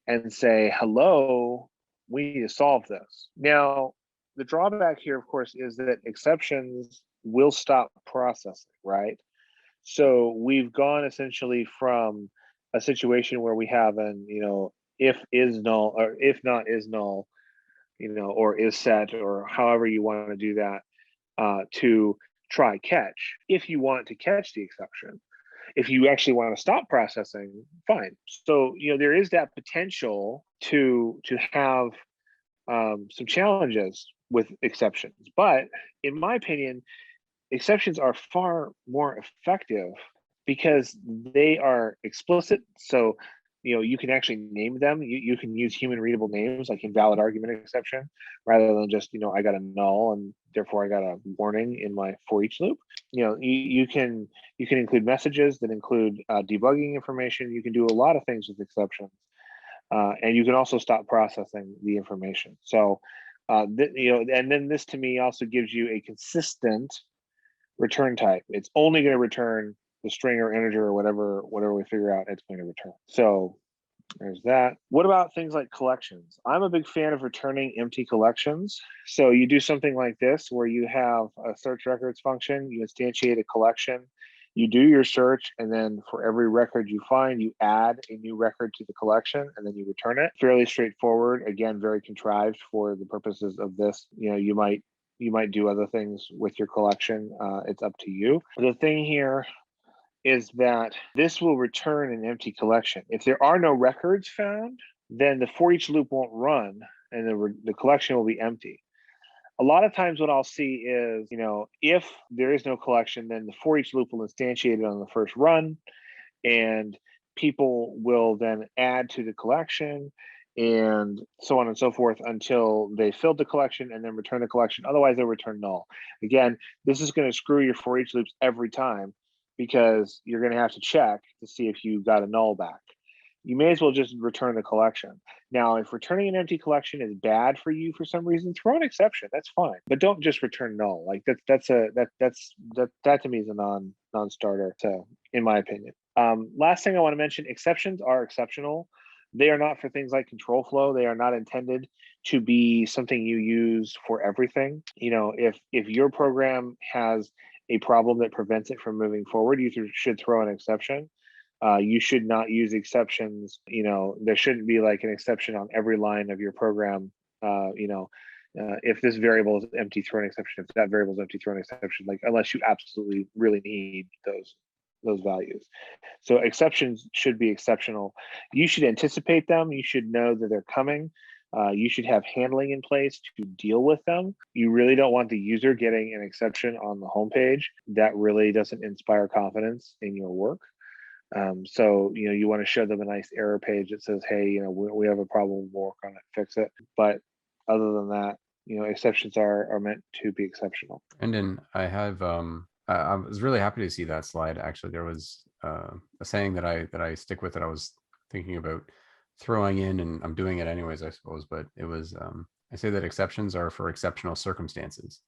and say, hello, we need to solve this. Now, the drawback here, of course, is that exceptions will stop processing, right? So we've gone essentially from a situation where we have an, if is null or if not is null, or is set, or however you want to do that, to try catch. If you want to catch the exception, if you actually want to stop processing, fine. So, there is that potential to have some challenges with exceptions. But in my opinion, exceptions are far more effective because they are explicit. So, you can actually name them. You can use human readable names like invalid argument exception rather than just, I got a null and therefore I got a warning in my for each loop. You can include messages that include debugging information. You can do a lot of things with exceptions. And you can also stop processing the information. So, and then this to me also gives you a consistent return type. It's only going to return the string or integer or whatever we figure out it's going to return. So there's that. What about things like collections? I'm a big fan of returning empty collections. So you do something like this where you have a search records function, you instantiate a collection, you do your search, and then for every record you find, you add a new record to the collection, and then you return it. Fairly straightforward. Again, very contrived for the purposes of this. You might do other things with your collection. It's up to you. The thing here is that this will return an empty collection. If there are no records found, then the for each loop won't run, and the collection will be empty. A lot of times what I'll see is, if there is no collection, then the for each loop will instantiate it on the first run, and people will then add to the collection and so on and so forth until they filled the collection and then return the collection. Otherwise, they'll return null. Again, this is going to screw your for each loops every time because you're going to have to check to see if you got a null back. you may as well just return the collection. Now, if returning an empty collection is bad for you for some reason, throw an exception. That's fine, but don't just return null. Like that to me is a non-starter. So, in my opinion, last thing I want to mention: exceptions are exceptional. They are not for things like control flow. They are not intended to be something you use for everything. If your program has a problem that prevents it from moving forward, you should throw an exception. You should not use exceptions. There shouldn't be like an exception on every line of your program. If this variable is empty, throw an exception. If that variable is empty, throw an exception. Like, unless you absolutely really need those values. So exceptions should be exceptional. You should anticipate them. You should know that they're coming. You should have handling in place to deal with them. You really don't want the user getting an exception on the homepage. That really doesn't inspire confidence in your work. So you want to show them a nice error page that says, hey, we have a problem, we'll work on it, fix it. But other than that, exceptions are meant to be exceptional. And then I have I was really happy to see that slide. Actually, there was a saying that I stick with that I was thinking about throwing in, and I'm doing it anyways, I suppose. But it was I say that exceptions are for exceptional circumstances,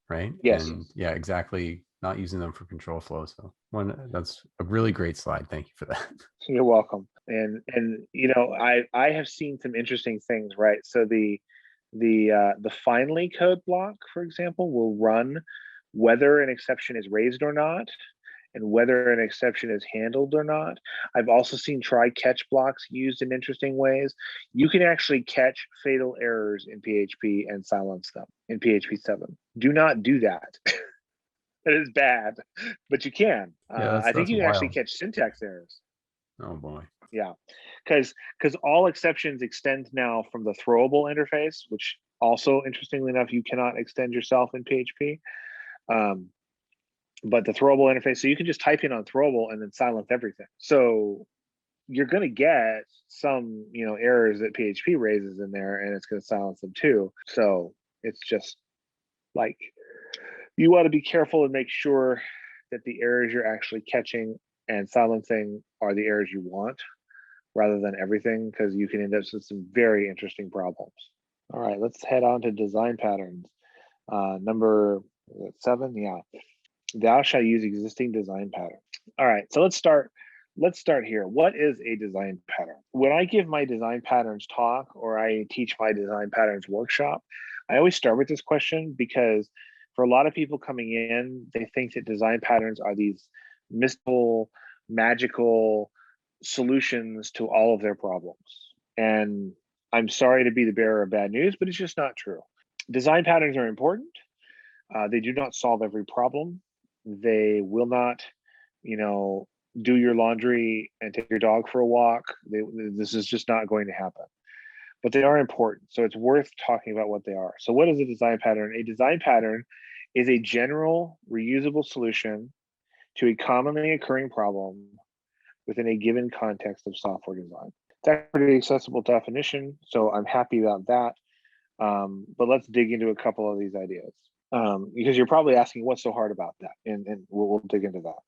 right? Yes. And yeah, exactly. Not using them for control flow. So that's a really great slide. Thank you for that. You're welcome. And I have seen some interesting things, right? So the finally code block, for example, will run whether an exception is raised or not, and whether an exception is handled or not. I've also seen try catch blocks used in interesting ways. You can actually catch fatal errors in PHP and silence them in PHP 7. Do not do that. It is bad, but you can. Yeah, I think you can wild. actually catch syntax errors. Oh boy. Yeah, because all exceptions extend now from the throwable interface, which also, interestingly enough, you cannot extend yourself in PHP. But the throwable interface, so you can just type in on throwable and then silence everything. So you're going to get some, errors that PHP raises in there, and it's going to silence them too. So it's just like, you want to be careful and make sure that the errors you're actually catching and silencing are the errors you want, rather than everything, because you can end up with some very interesting problems. All right, let's head on to design patterns. Number 7, yeah. Thou shalt use existing design pattern. All right, so let's start here. What is a design pattern? When I give my design patterns talk, or I teach my design patterns workshop, I always start with this question, because for a lot of people coming in, they think that design patterns are these mystical, magical solutions to all of their problems. And I'm sorry to be the bearer of bad news, but it's just not true. Design patterns are important. They do not solve every problem. They will not, do your laundry and take your dog for a walk. This is just not going to happen. But they are important, so it's worth talking about what they are. So what is a design pattern? A design pattern is a general reusable solution to a commonly occurring problem within a given context of software design. That's a pretty accessible definition, so I'm happy about that. But let's dig into a couple of these ideas, because you're probably asking what's so hard about that, and we'll dig into that.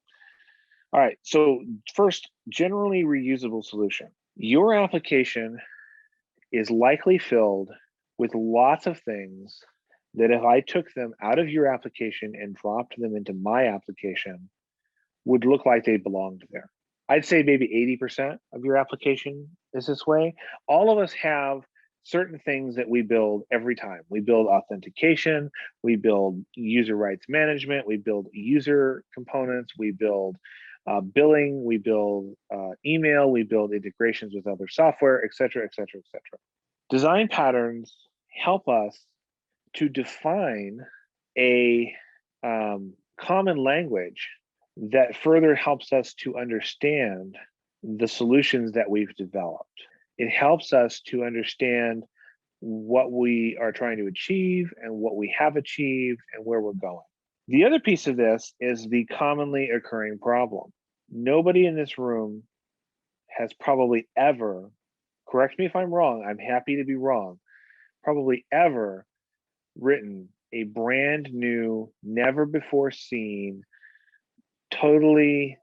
All right, so first, generally reusable solution. Your application is likely filled with lots of things that if I took them out of your application and dropped them into my application, would look like they belonged there. I'd say maybe 80% of your application is this way. All of us have certain things that we build every time. We build authentication, we build user rights management, we build user components, we build billing, we build email, we build integrations with other software, et cetera, et cetera, et cetera. Design patterns help us to define a common language that further helps us to understand the solutions that we've developed. It helps us to understand what we are trying to achieve and what we have achieved and where we're going. The other piece of this is the commonly occurring problem. Nobody in this room has probably ever, correct me if I'm wrong, I'm happy to be wrong, probably ever written a brand new, never before seen, totally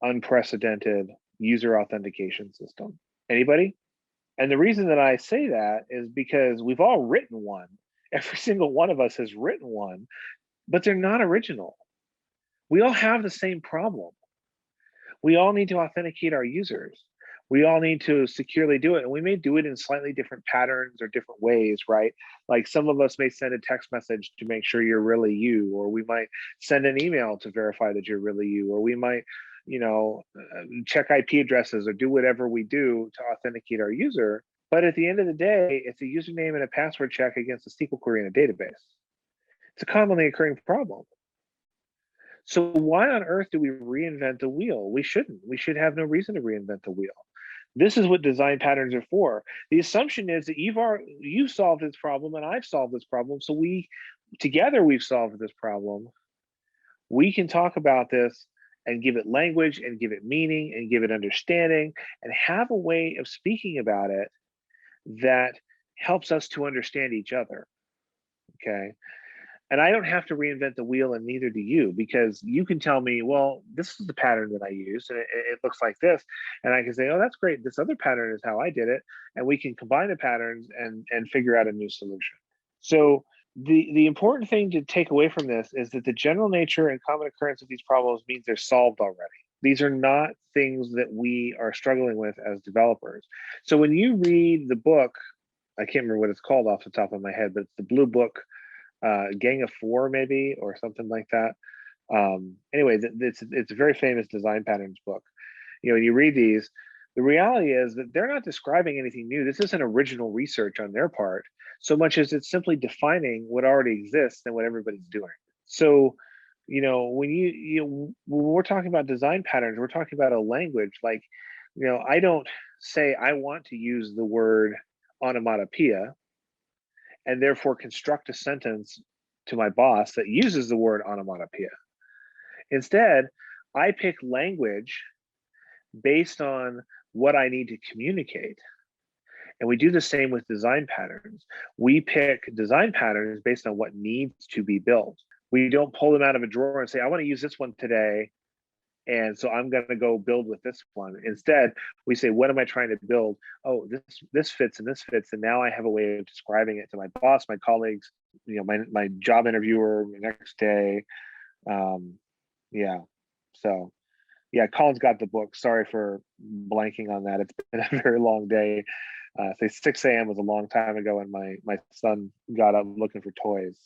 unprecedented user authentication system. Anybody? And the reason that I say that is because we've all written one. Every single one of us has written one, but they're not original. We all have the same problem. We all need to authenticate our users. We all need to securely do it. And we may do it in slightly different patterns or different ways, right? Like some of us may send a text message to make sure you're really you, or we might send an email to verify that you're really you, or we might, check IP addresses or do whatever we do to authenticate our user. But at the end of the day, it's a username and a password check against a SQL query in a database. It's a commonly occurring problem. So why on earth do we reinvent the wheel? We shouldn't. We should have no reason to reinvent the wheel. This is what design patterns are for. The assumption is that you've solved this problem and I've solved this problem. So together we've solved this problem. We can talk about this and give it language and give it meaning and give it understanding and have a way of speaking about it that helps us to understand each other. Okay. And I don't have to reinvent the wheel, and neither do you, because you can tell me, well, this is the pattern that I use, and it looks like this. And I can say, oh, that's great. This other pattern is how I did it. And we can combine the patterns and figure out a new solution. So the important thing to take away from this is that the general nature and common occurrence of these problems means they're solved already. These are not things that we are struggling with as developers. So when you read the book, I can't remember what it's called off the top of my head, but it's the blue book, Gang of Four maybe, or something like that. Anyway, it's a very famous design patterns book. When you read these, the reality is that they're not describing anything new. This isn't original research on their part, so much as it's simply defining what already exists and what everybody's doing. So, when we're talking about design patterns, we're talking about a language. Like, I don't say I want to use the word onomatopoeia and therefore construct a sentence to my boss that uses the word onomatopoeia. Instead, I pick language based on what I need to communicate. And we do the same with design patterns. We pick design patterns based on what needs to be built. We don't pull them out of a drawer and say, I want to use this one today, and so I'm going to go build with this one. Instead, we say, what am I trying to build? Oh, this fits and this fits. And now I have a way of describing it to my boss, my colleagues, my job interviewer the next day. So Colin's got the book. Sorry for blanking on that. It's been a very long day. Say 6 a.m. was a long time ago, and my son got up looking for toys.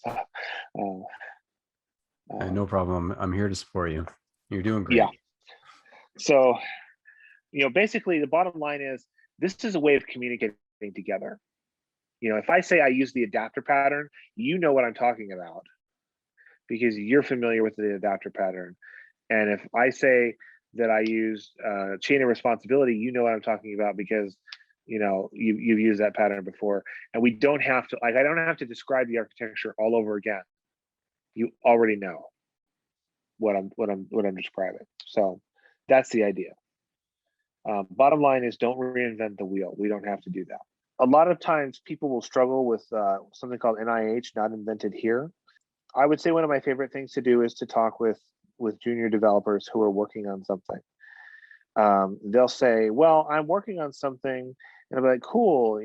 No problem. I'm here to support you. You're doing great. Yeah. So, basically the bottom line is this is a way of communicating together. If I say I use the adapter pattern, you know what I'm talking about because you're familiar with the adapter pattern. And if I say that I use chain of responsibility, you know what I'm talking about because you've used that pattern before. And we don't have to, I don't have to describe the architecture all over again. You already know what I'm describing. So that's the idea. Bottom line is don't reinvent the wheel. We don't have to do that. A lot of times people will struggle with something called NIH, not invented here. I would say one of my favorite things to do is to talk with junior developers who are working on something. They'll say, well, I'm working on something, and I'm like, cool,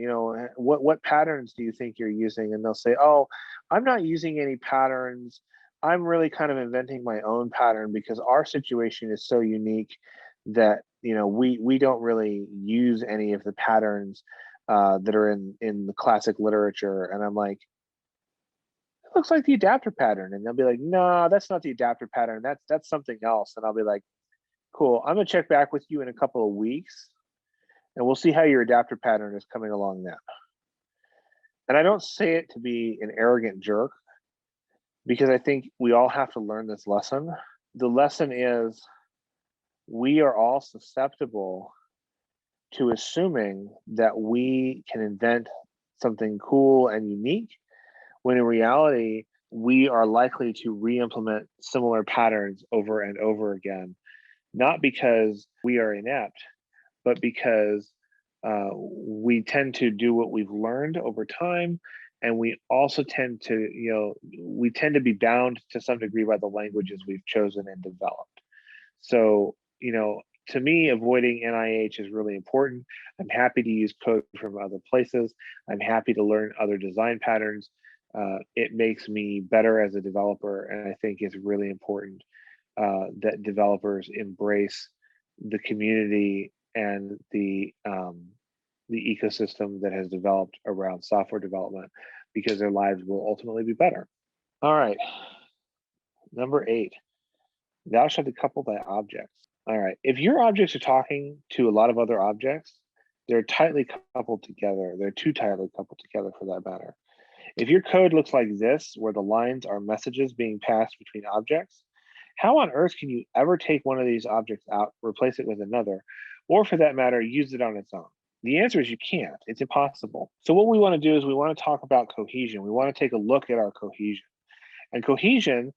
what patterns do you think you're using? And they'll say, oh, I'm not using any patterns. I'm really kind of inventing my own pattern because our situation is so unique that we don't really use any of the patterns that are in the classic literature. And I'm like, it looks like the adapter pattern. And they'll be like, no, that's not the adapter pattern. That's something else. And I'll be like, cool, I'm gonna check back with you in a couple of weeks and we'll see how your adapter pattern is coming along then. And I don't say it to be an arrogant jerk, because I think we all have to learn this lesson. The lesson is we are all susceptible to assuming that we can invent something cool and unique, when in reality, we are likely to re-implement similar patterns over and over again, not because we are inept, but because we tend to do what we've learned over time. And we also tend to, we tend to be bound to some degree by the languages we've chosen and developed. So, to me, avoiding NIH is really important. I'm happy to use code from other places. I'm happy to learn other design patterns. It makes me better as a developer, and I think it's really important that developers embrace the community and the ecosystem that has developed around software development, because their lives will ultimately be better. All right, number 8, thou shalt decouple thy objects. All right, if your objects are talking to a lot of other objects, they're tightly coupled together. They're too tightly coupled together for that matter. If your code looks like this, where the lines are messages being passed between objects, how on earth can you ever take one of these objects out, replace it with another, or for that matter, use it on its own? The answer is you can't. It's impossible. So what we want to do is we want to talk about cohesion. We want to take a look at our cohesion. And cohesion,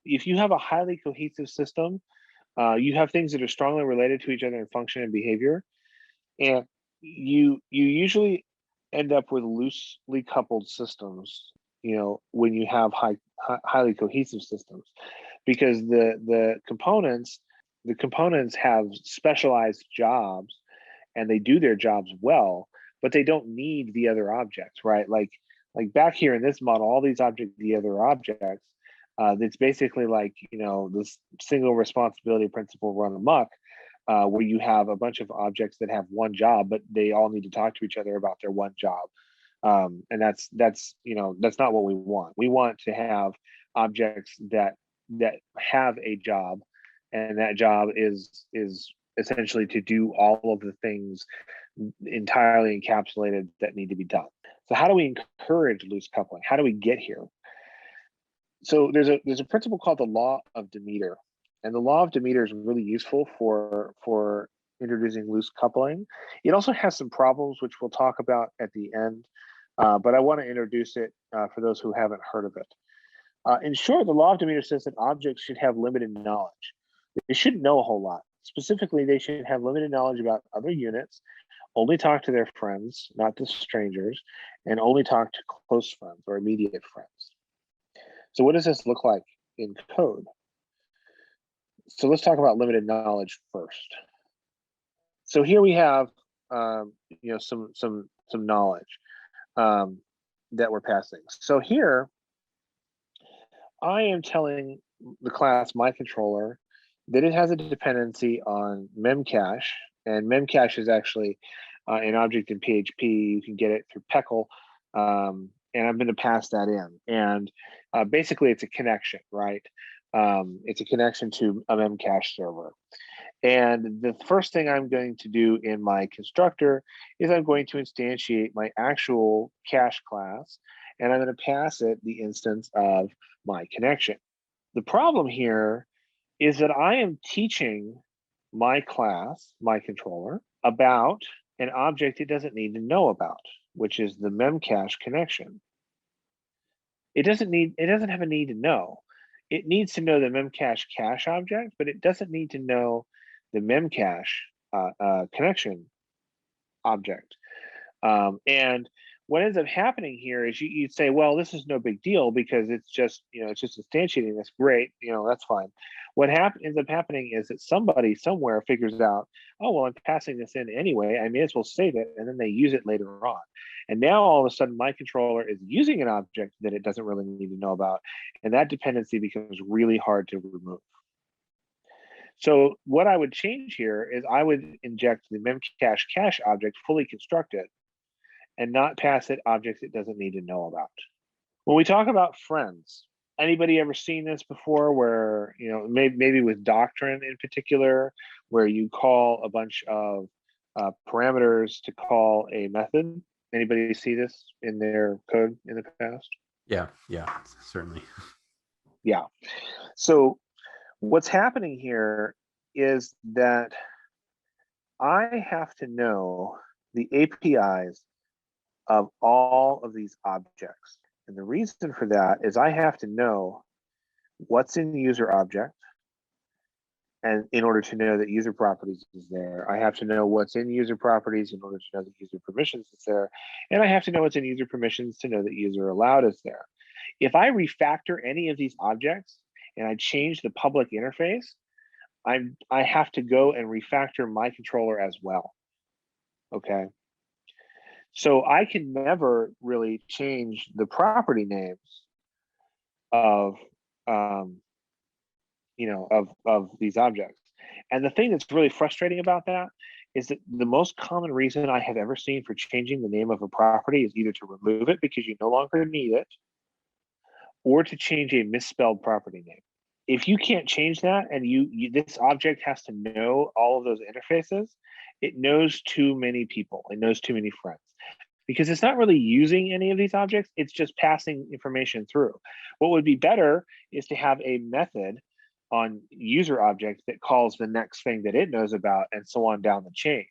if you have a highly cohesive system, you have things that are strongly related to each other in function and behavior, and you usually end up with loosely coupled systems, when you have highly cohesive systems, because the components have specialized jobs, and they do their jobs well, but they don't need the other objects, right? Like back here in this model, all these objects, the other objects, it's basically like, this single responsibility principle run amok, where you have a bunch of objects that have one job, but they all need to talk to each other about their one job. And that's not what we want. We want to have objects that have a job, and that job is essentially to do all of the things entirely encapsulated that need to be done. So how do we encourage loose coupling? How do we get here? So there's a principle called the law of Demeter, and the law of Demeter is really useful for introducing loose coupling. It also has some problems, which we'll talk about at the end, but I want to introduce it for those who haven't heard of it. In short, the law of Demeter says that objects should have limited knowledge. They shouldn't know a whole lot. Specifically, they should have limited knowledge about other units, only talk to their friends, not to strangers, and only talk to close friends or immediate friends. So what does this look like in code? So let's talk about limited knowledge first. So here we have some knowledge that we're passing. So here I am telling the class my controller that it has a dependency on memcache, and memcache is actually an object in PHP. You can get it through PECL, and I'm going to pass that in. And basically, it's a connection, right? It's a connection to a memcache server. And the first thing I'm going to do in my constructor is I'm going to instantiate my actual cache class, and I'm going to pass it the instance of my connection. The problem here is that I am teaching my class, my controller, about an object it doesn't need to know about, which is the memcache connection. It doesn't have a need to know. It needs to know the memcache cache object, but it doesn't need to know the memcache connection object. And what ends up happening here is you'd say, well, this is no big deal because it's just instantiating. That's great, that's fine. What ends up happening is that somebody somewhere figures out, oh, well, I'm passing this in anyway, I may as well save it, and then they use it later on. And now all of a sudden my controller is using an object that it doesn't really need to know about, and that dependency becomes really hard to remove. So what I would change here is I would inject the memcache cache object fully constructed and not pass it objects it doesn't need to know about. When we talk about friends, anybody ever seen this before where, maybe with doctrine in particular, where you call a bunch of parameters to call a method? Anybody see this in their code in the past? Yeah, certainly. Yeah. So what's happening here is that I have to know the APIs of all of these objects. And the reason for that is I have to know what's in the user object. And in order to know that user properties is there, I have to know what's in user properties in order to know that user permissions is there. And I have to know what's in user permissions to know that user allowed is there. If I refactor any of these objects and I change the public interface, I have to go and refactor my controller as well. Okay. So I can never really change the property names of of these objects. And the thing that's really frustrating about that is that the most common reason I have ever seen for changing the name of a property is either to remove it because you no longer need it, or to change a misspelled property name. If you can't change that, and this object has to know all of those interfaces, it knows too many people, it knows too many friends, because it's not really using any of these objects, it's just passing information through. What would be better is to have a method on user object that calls the next thing that it knows about, and so on down the chain.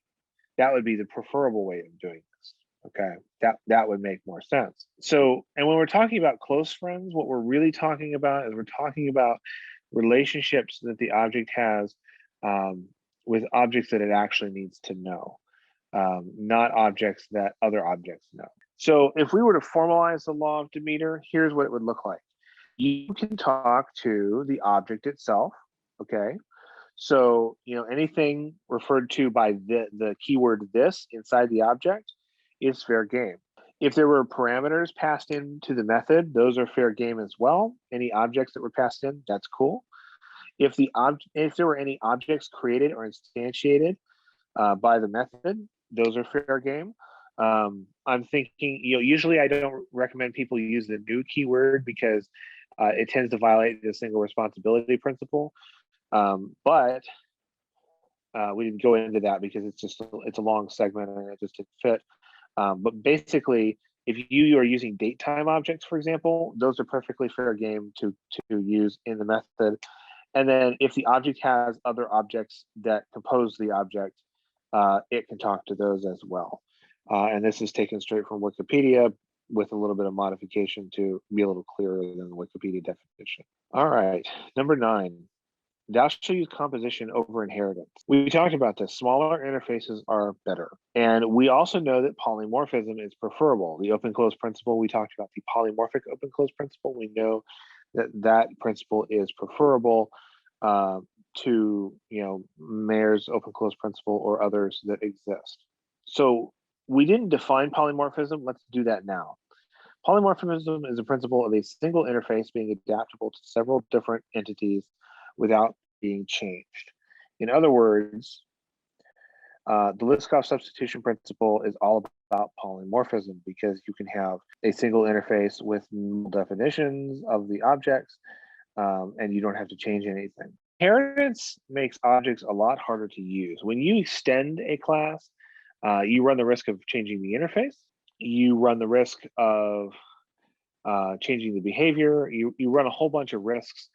That would be the preferable way of doing this. Okay, that would make more sense. So, and when we're talking about close friends, what we're really talking about is we're talking about relationships that the object has with objects that it actually needs to know, not objects that other objects know. So if we were to formalize the law of Demeter, here's what it would look like. You can talk to the object itself, okay? So, anything referred to by the keyword this inside the object is fair game. If there were parameters passed into the method, those are fair game as well. Any objects that were passed in, that's cool. If there were any objects created or instantiated by the method, those are fair game. I'm thinking, usually I don't recommend people use the new keyword because it tends to violate the single responsibility principle. But we didn't go into that because it's a long segment and it just didn't fit. But basically, if you are using date time objects, for example, those are perfectly fair game to use in the method. And then if the object has other objects that compose the object, it can talk to those as well. And this is taken straight from Wikipedia with a little bit of modification to be a little clearer than the Wikipedia definition. All right, number 9. Thou shalt use composition over inheritance. We talked about this. Smaller interfaces are better. And we also know that polymorphism is preferable. The open-close principle, we talked about the polymorphic open-close principle. We know that principle is preferable to Mayer's open-close principle or others that exist. So we didn't define polymorphism. Let's do that now. Polymorphism is a principle of a single interface being adaptable to several different entities without being changed. In other words, the Liskov substitution principle is all about polymorphism because you can have a single interface with definitions of the objects and you don't have to change anything. Inheritance makes objects a lot harder to use. When you extend a class, you run the risk of changing the interface. You run the risk of changing the behavior. You run a whole bunch of risks.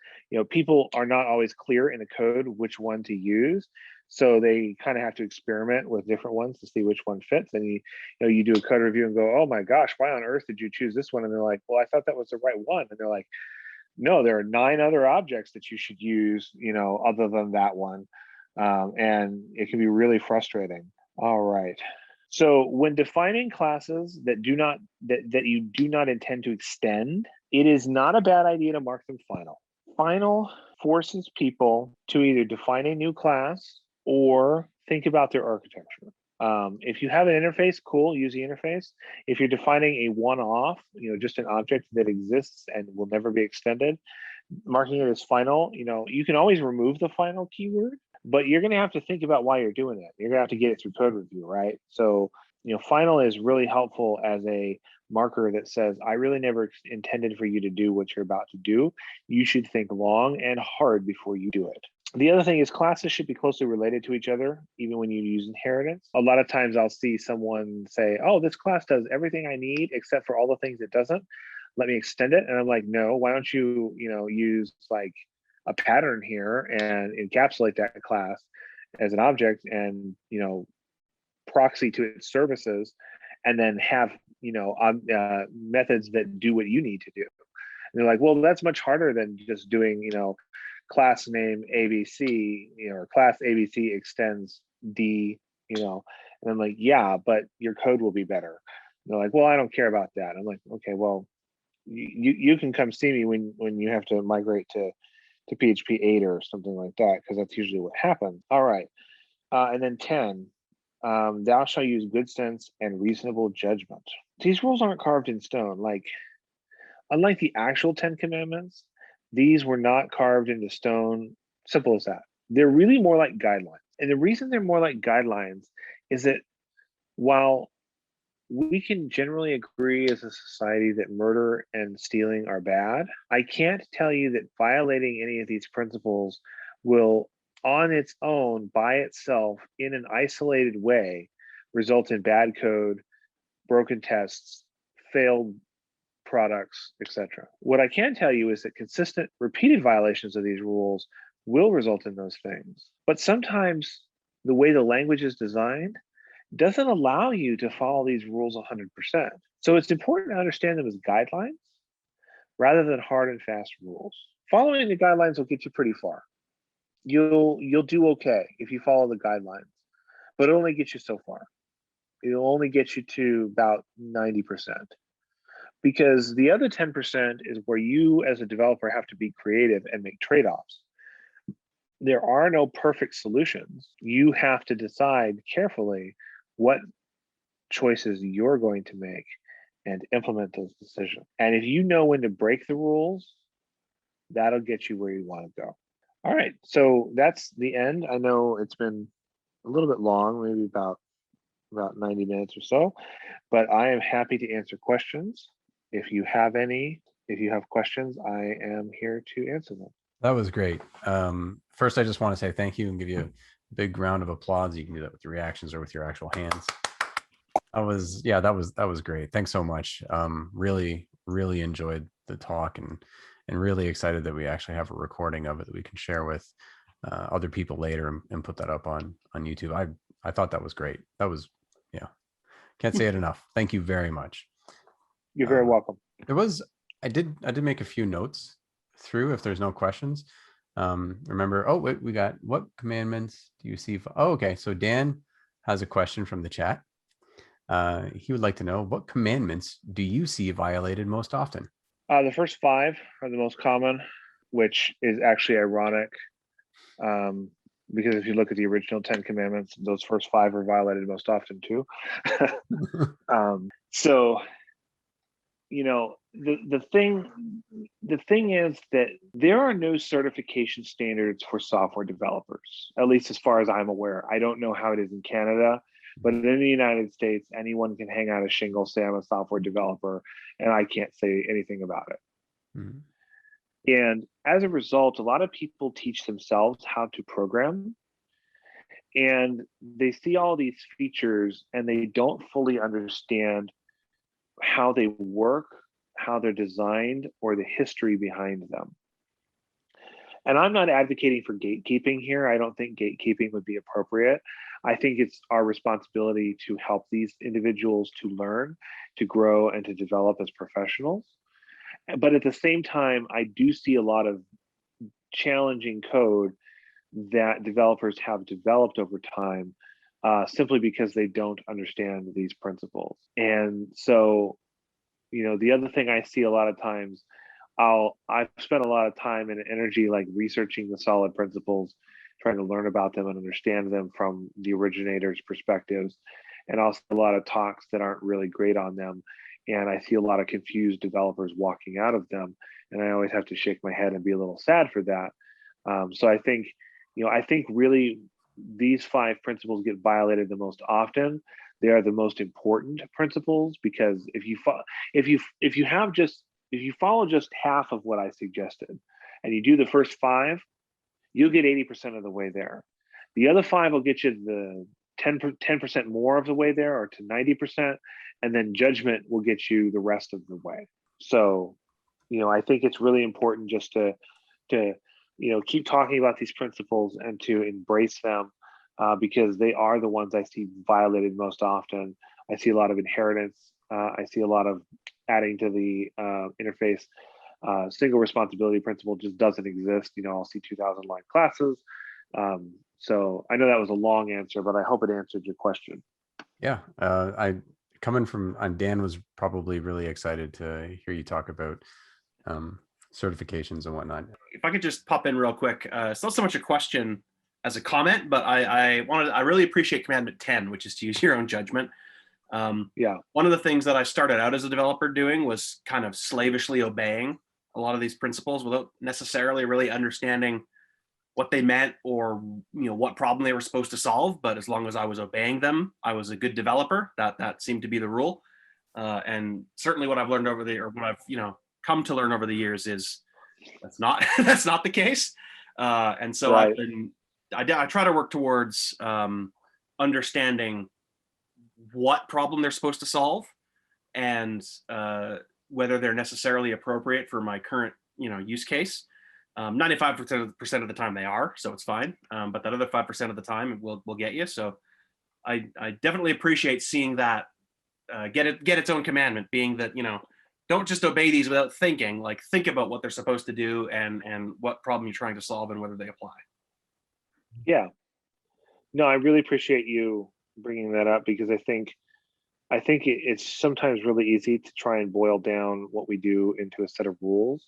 People are not always clear in the code which one to use, so they kind of have to experiment with different ones to see which one fits. And you do a code review and go, oh my gosh, why on earth did you choose this one? And they're like, well, I thought that was the right one. And they're like, no, there are 9 other objects that you should use, other than that one. And it can be really frustrating. All right. So when defining classes that you do not intend to extend, it is not a bad idea to mark them final. Final forces people to either define a new class or think about their architecture. If you have an interface, cool, use the interface. If you're defining a one-off, just an object that exists and will never be extended, marking it as final, you can always remove the final keyword, but you're going to have to think about why you're doing it. You're going to have to get it through code review, right? So, final is really helpful as a marker that says, I really never intended for you to do what you're about to do. You should think long and hard before you do it. The other thing is classes should be closely related to each other, even when you use inheritance. A lot of times I'll see someone say, oh, this class does everything I need except for all the things it doesn't. Let me extend it. And I'm like, no, why don't you, use like a pattern here and encapsulate that class as an object and, proxy to its services, and then have, methods that do what you need to do. And they're like, well, that's much harder than just doing, class name ABC, or class ABC extends D, and I'm like, yeah, but your code will be better. And they're like, well, I don't care about that. I'm like, okay, well, you can come see me when you have to migrate to to PHP 8 or something like that, because that's usually what happens. All right. And then 10, thou shalt use good sense and reasonable judgment. These rules aren't carved in stone. Like, unlike the actual 10 commandments, these were not carved into stone. Simple as that. They're really more like guidelines. And the reason they're more like guidelines is that while we can generally agree as a society that murder and stealing are bad, I can't tell you that violating any of these principles will, on its own, by itself, in an isolated way, result in bad code, broken tests, failed products, etc. What I can tell you is that consistent, repeated violations of these rules will result in those things. But sometimes the way the language is designed doesn't allow you to follow these rules 100%. So it's important to understand them as guidelines rather than hard and fast rules. Following the guidelines will get you pretty far. You'll do okay if you follow the guidelines, but it only gets you so far. It'll only get you to about 90%. Because the other 10% is where you as a developer have to be creative and make trade-offs. There are no perfect solutions. You have to decide carefully what choices you're going to make and implement those decisions. And if you know when to break the rules, that'll get you where you want to go. All right, so that's the end. I know it's been a little bit long, maybe about 90 minutes or so, but I am happy to answer questions. If you have questions, I am here to answer them. That was great. First, I just want to say thank you and give you a big round of applause. You can do that with your reactions or with your actual hands. That was great. Thanks so much. Really enjoyed the talk and really excited that we actually have a recording of it that we can share with other people later and put that up on YouTube. I thought that was great. That was, can't say it enough. Thank you very much. You're very welcome. I did make a few notes through if there's no questions. Remember, we got, what commandments do you see? Okay. So Dan has a question from the chat. He would like to know, what commandments do you see violated most often? The first 5 are the most common, which is actually ironic. Because if you look at the original 10 commandments, those first 5 are violated most often too. So, the thing is that there are no certification standards for software developers, at least as far as I'm aware. I don't know how it is in Canada, but in the United States, anyone can hang out a shingle, say I'm a software developer, and I can't say anything about it. Mm-hmm. And as a result, a lot of people teach themselves how to program, and they see all these features and they don't fully understand how they work, how they're designed, or the history behind them. And I'm not advocating for gatekeeping here. I don't think gatekeeping would be appropriate. I think it's our responsibility to help these individuals to learn, to grow, and to develop as professionals. But at the same time, I do see a lot of challenging code that developers have developed over time simply because they don't understand these principles. And so, the other thing I see a lot of times, I've spent a lot of time and energy like researching the solid principles, trying to learn about them and understand them from the originators' perspectives, and also a lot of talks that aren't really great on them. And I see a lot of confused developers walking out of them, and I always have to shake my head and be a little sad for that. So I think, really these 5 principles get violated the most often. They are the most important principles, because if you follow just half of what I suggested, and you do the first 5, you'll get 80% of the way there. The other 5 will get you the 10% more of the way there, or to 90%, and then judgment will get you the rest of the way. So, I think it's really important just to keep talking about these principles and to embrace them, because they are the ones I see violated most often. I see a lot of inheritance. I see a lot of adding to the interface. Single responsibility principle just doesn't exist. I'll see 2,000 line classes. So I know that was a long answer, but I hope it answered your question. Yeah, Dan was probably really excited to hear you talk about certifications and whatnot. If I could just pop in real quick, it's not so much a question as a comment, but I really appreciate commandment 10, which is to use your own judgment. Yeah. One of the things that I started out as a developer doing was kind of slavishly obeying a lot of these principles without necessarily really understanding what they meant or what problem they were supposed to solve. But as long as I was obeying them, I was a good developer. That seemed to be the rule. And certainly what I've learned what I've come to learn over the years is that's not that's not the case. And so Right. I try to work towards understanding what problem they're supposed to solve and whether they're necessarily appropriate for my current use case. 95% of the time they are, so it's fine. But that other 5% of the time will get you. So I definitely appreciate seeing that get its own commandment, being that don't just obey these without thinking. Like, think about what they're supposed to do and what problem you're trying to solve and whether they apply. Yeah. No, I really appreciate you bringing that up, because I think it's sometimes really easy to try and boil down what we do into a set of rules.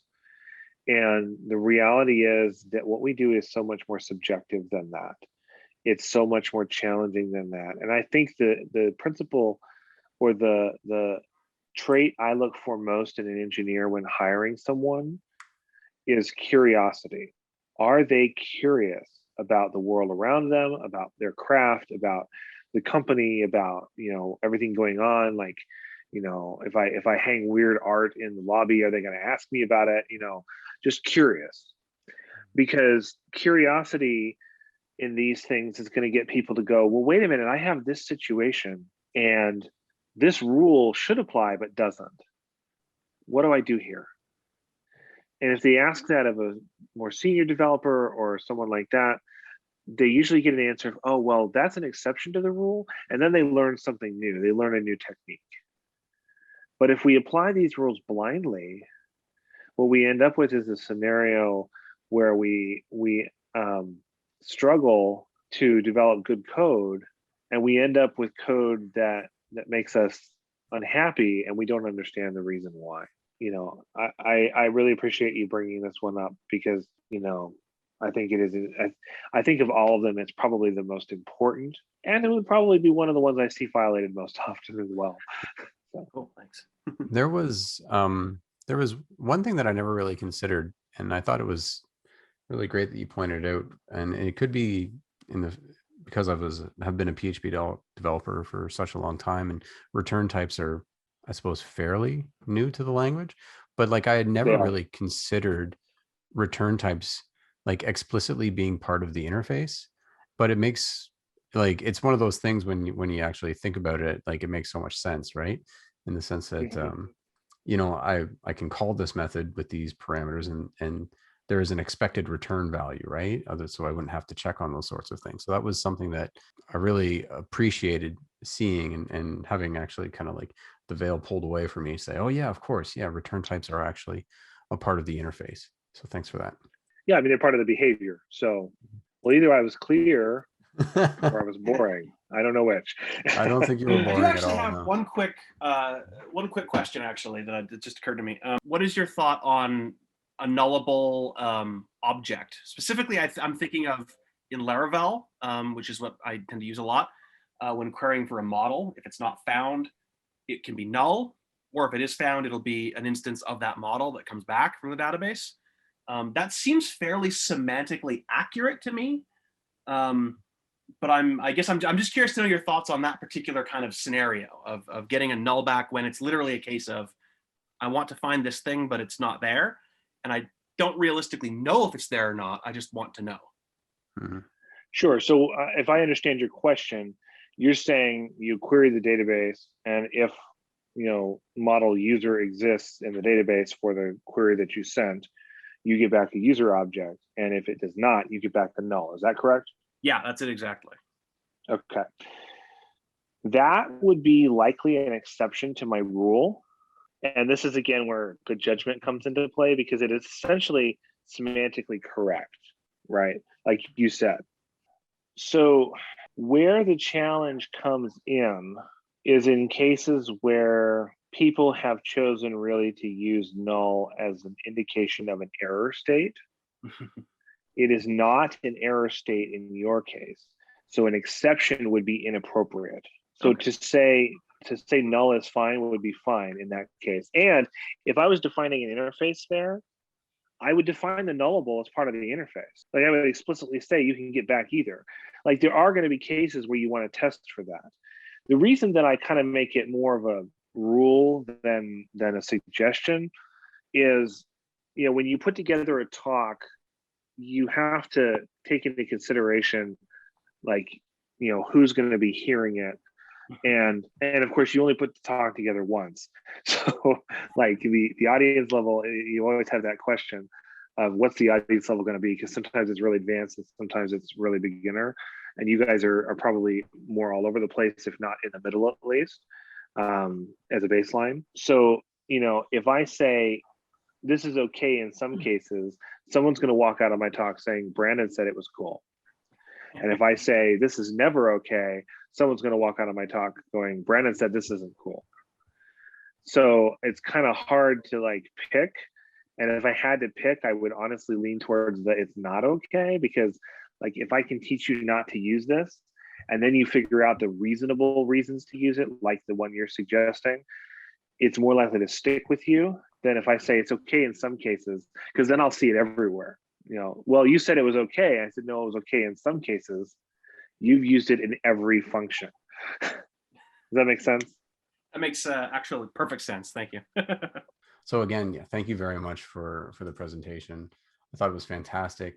And the reality is that what we do is so much more subjective than that. It's so much more challenging than that. And I think the principle or the trait I look for most in an engineer when hiring someone is curiosity. Are they curious about the world around them, about their craft, about the company, about everything going on? Like, if I hang weird art in the lobby, are they going to ask me about it? Just curious, because curiosity in these things is going to get people to go, well, wait a minute, I have this situation and this rule should apply but doesn't. What do I do here? And if they ask that of a more senior developer or someone like that, they usually get an answer of, oh, well, that's an exception to the rule. And then they learn something new. They learn a new technique. But if we apply these rules blindly, what we end up with is a scenario where we struggle to develop good code, and we end up with code that makes us unhappy, and we don't understand the reason why. I really appreciate you bringing this one up, because I think it is. I think of all of them, it's probably the most important, and it would probably be one of the ones I see violated most often as well. So. Cool, thanks. There was one thing that I never really considered, and I thought it was really great that you pointed out, and it could be because have been a PHP developer for such a long time, and return types are, I suppose, fairly new to the language, but like I had never really considered return types like explicitly being part of the interface. But it makes, like, it's one of those things when you actually think about it, like it makes so much sense, right? In the sense that I can call this method with these parameters, and there is an expected return value, right? So I wouldn't have to check on those sorts of things. So that was something that I really appreciated seeing, and having actually kind of like the veil pulled away for me to say, oh yeah, of course, yeah, return types are actually a part of the interface. So thanks for that. Yeah, I mean, they're part of the behavior. So, well, either I was clear or I was boring. I don't know which. I don't think you were boring I do actually at all. have No. one quick question, actually, that just occurred to me. What is your thought on a nullable object? Specifically, I'm thinking of in Laravel, which is what I tend to use a lot when querying for a model. If it's not found, it can be null, or if it is found, it'll be an instance of that model that comes back from the database. That seems fairly semantically accurate to me. But I guess I'm just curious to know your thoughts on that particular kind of scenario of getting a null back when it's literally a case of, I want to find this thing, but it's not there. And I don't realistically know if it's there or not. I just want to know. Mm-hmm. Sure. So if I understand your question, you're saying you query the database, and if model user exists in the database for the query that you sent, you get back a user object. And if it does not, you get back the null. Is that correct? Yeah, that's it exactly. Okay. That would be likely an exception to my rule. And this is, again, where good judgment comes into play, because it is essentially semantically correct, right? Like you said. So where the challenge comes in is in cases where people have chosen really to use null as an indication of an error state. It is not an error state in your case. So an exception would be inappropriate. So Okay. to say null is fine would be fine in that case. And if I was defining an interface there, I would define the nullable as part of the interface. Like I would explicitly say you can get back either. Like there are going to be cases where you want to test for that. The reason that I kind of make it more of a rule than a suggestion is, you know, when you put together a talk, you have to take into consideration, like, you know, who's going to be hearing it. And of course you only put the talk together once. So like the audience level, you always have that question of what's the audience level going to be, because sometimes it's really advanced and sometimes it's really beginner. And you guys are probably more all over the place, if not in the middle at least, as a baseline. So, you know, if I say this is okay in some cases, someone's going to walk out of my talk saying Brandon said it was cool. And if I say this is never okay, someone's going to walk out of my talk going, Brandon said this isn't cool. So it's kind of hard to like pick. And if I had to pick, I would honestly lean towards the it's not okay, because like if I can teach you not to use this, and then you figure out the reasonable reasons to use it, like the one you're suggesting, it's more likely to stick with you than if I say it's okay in some cases, because then I'll see it everywhere. You know, well, you said it was okay. I said, no, it was okay in some cases. You've used it in every function. Does that make sense? That makes actually perfect sense. Thank you. So again, yeah, thank you very much for the presentation. I thought it was fantastic.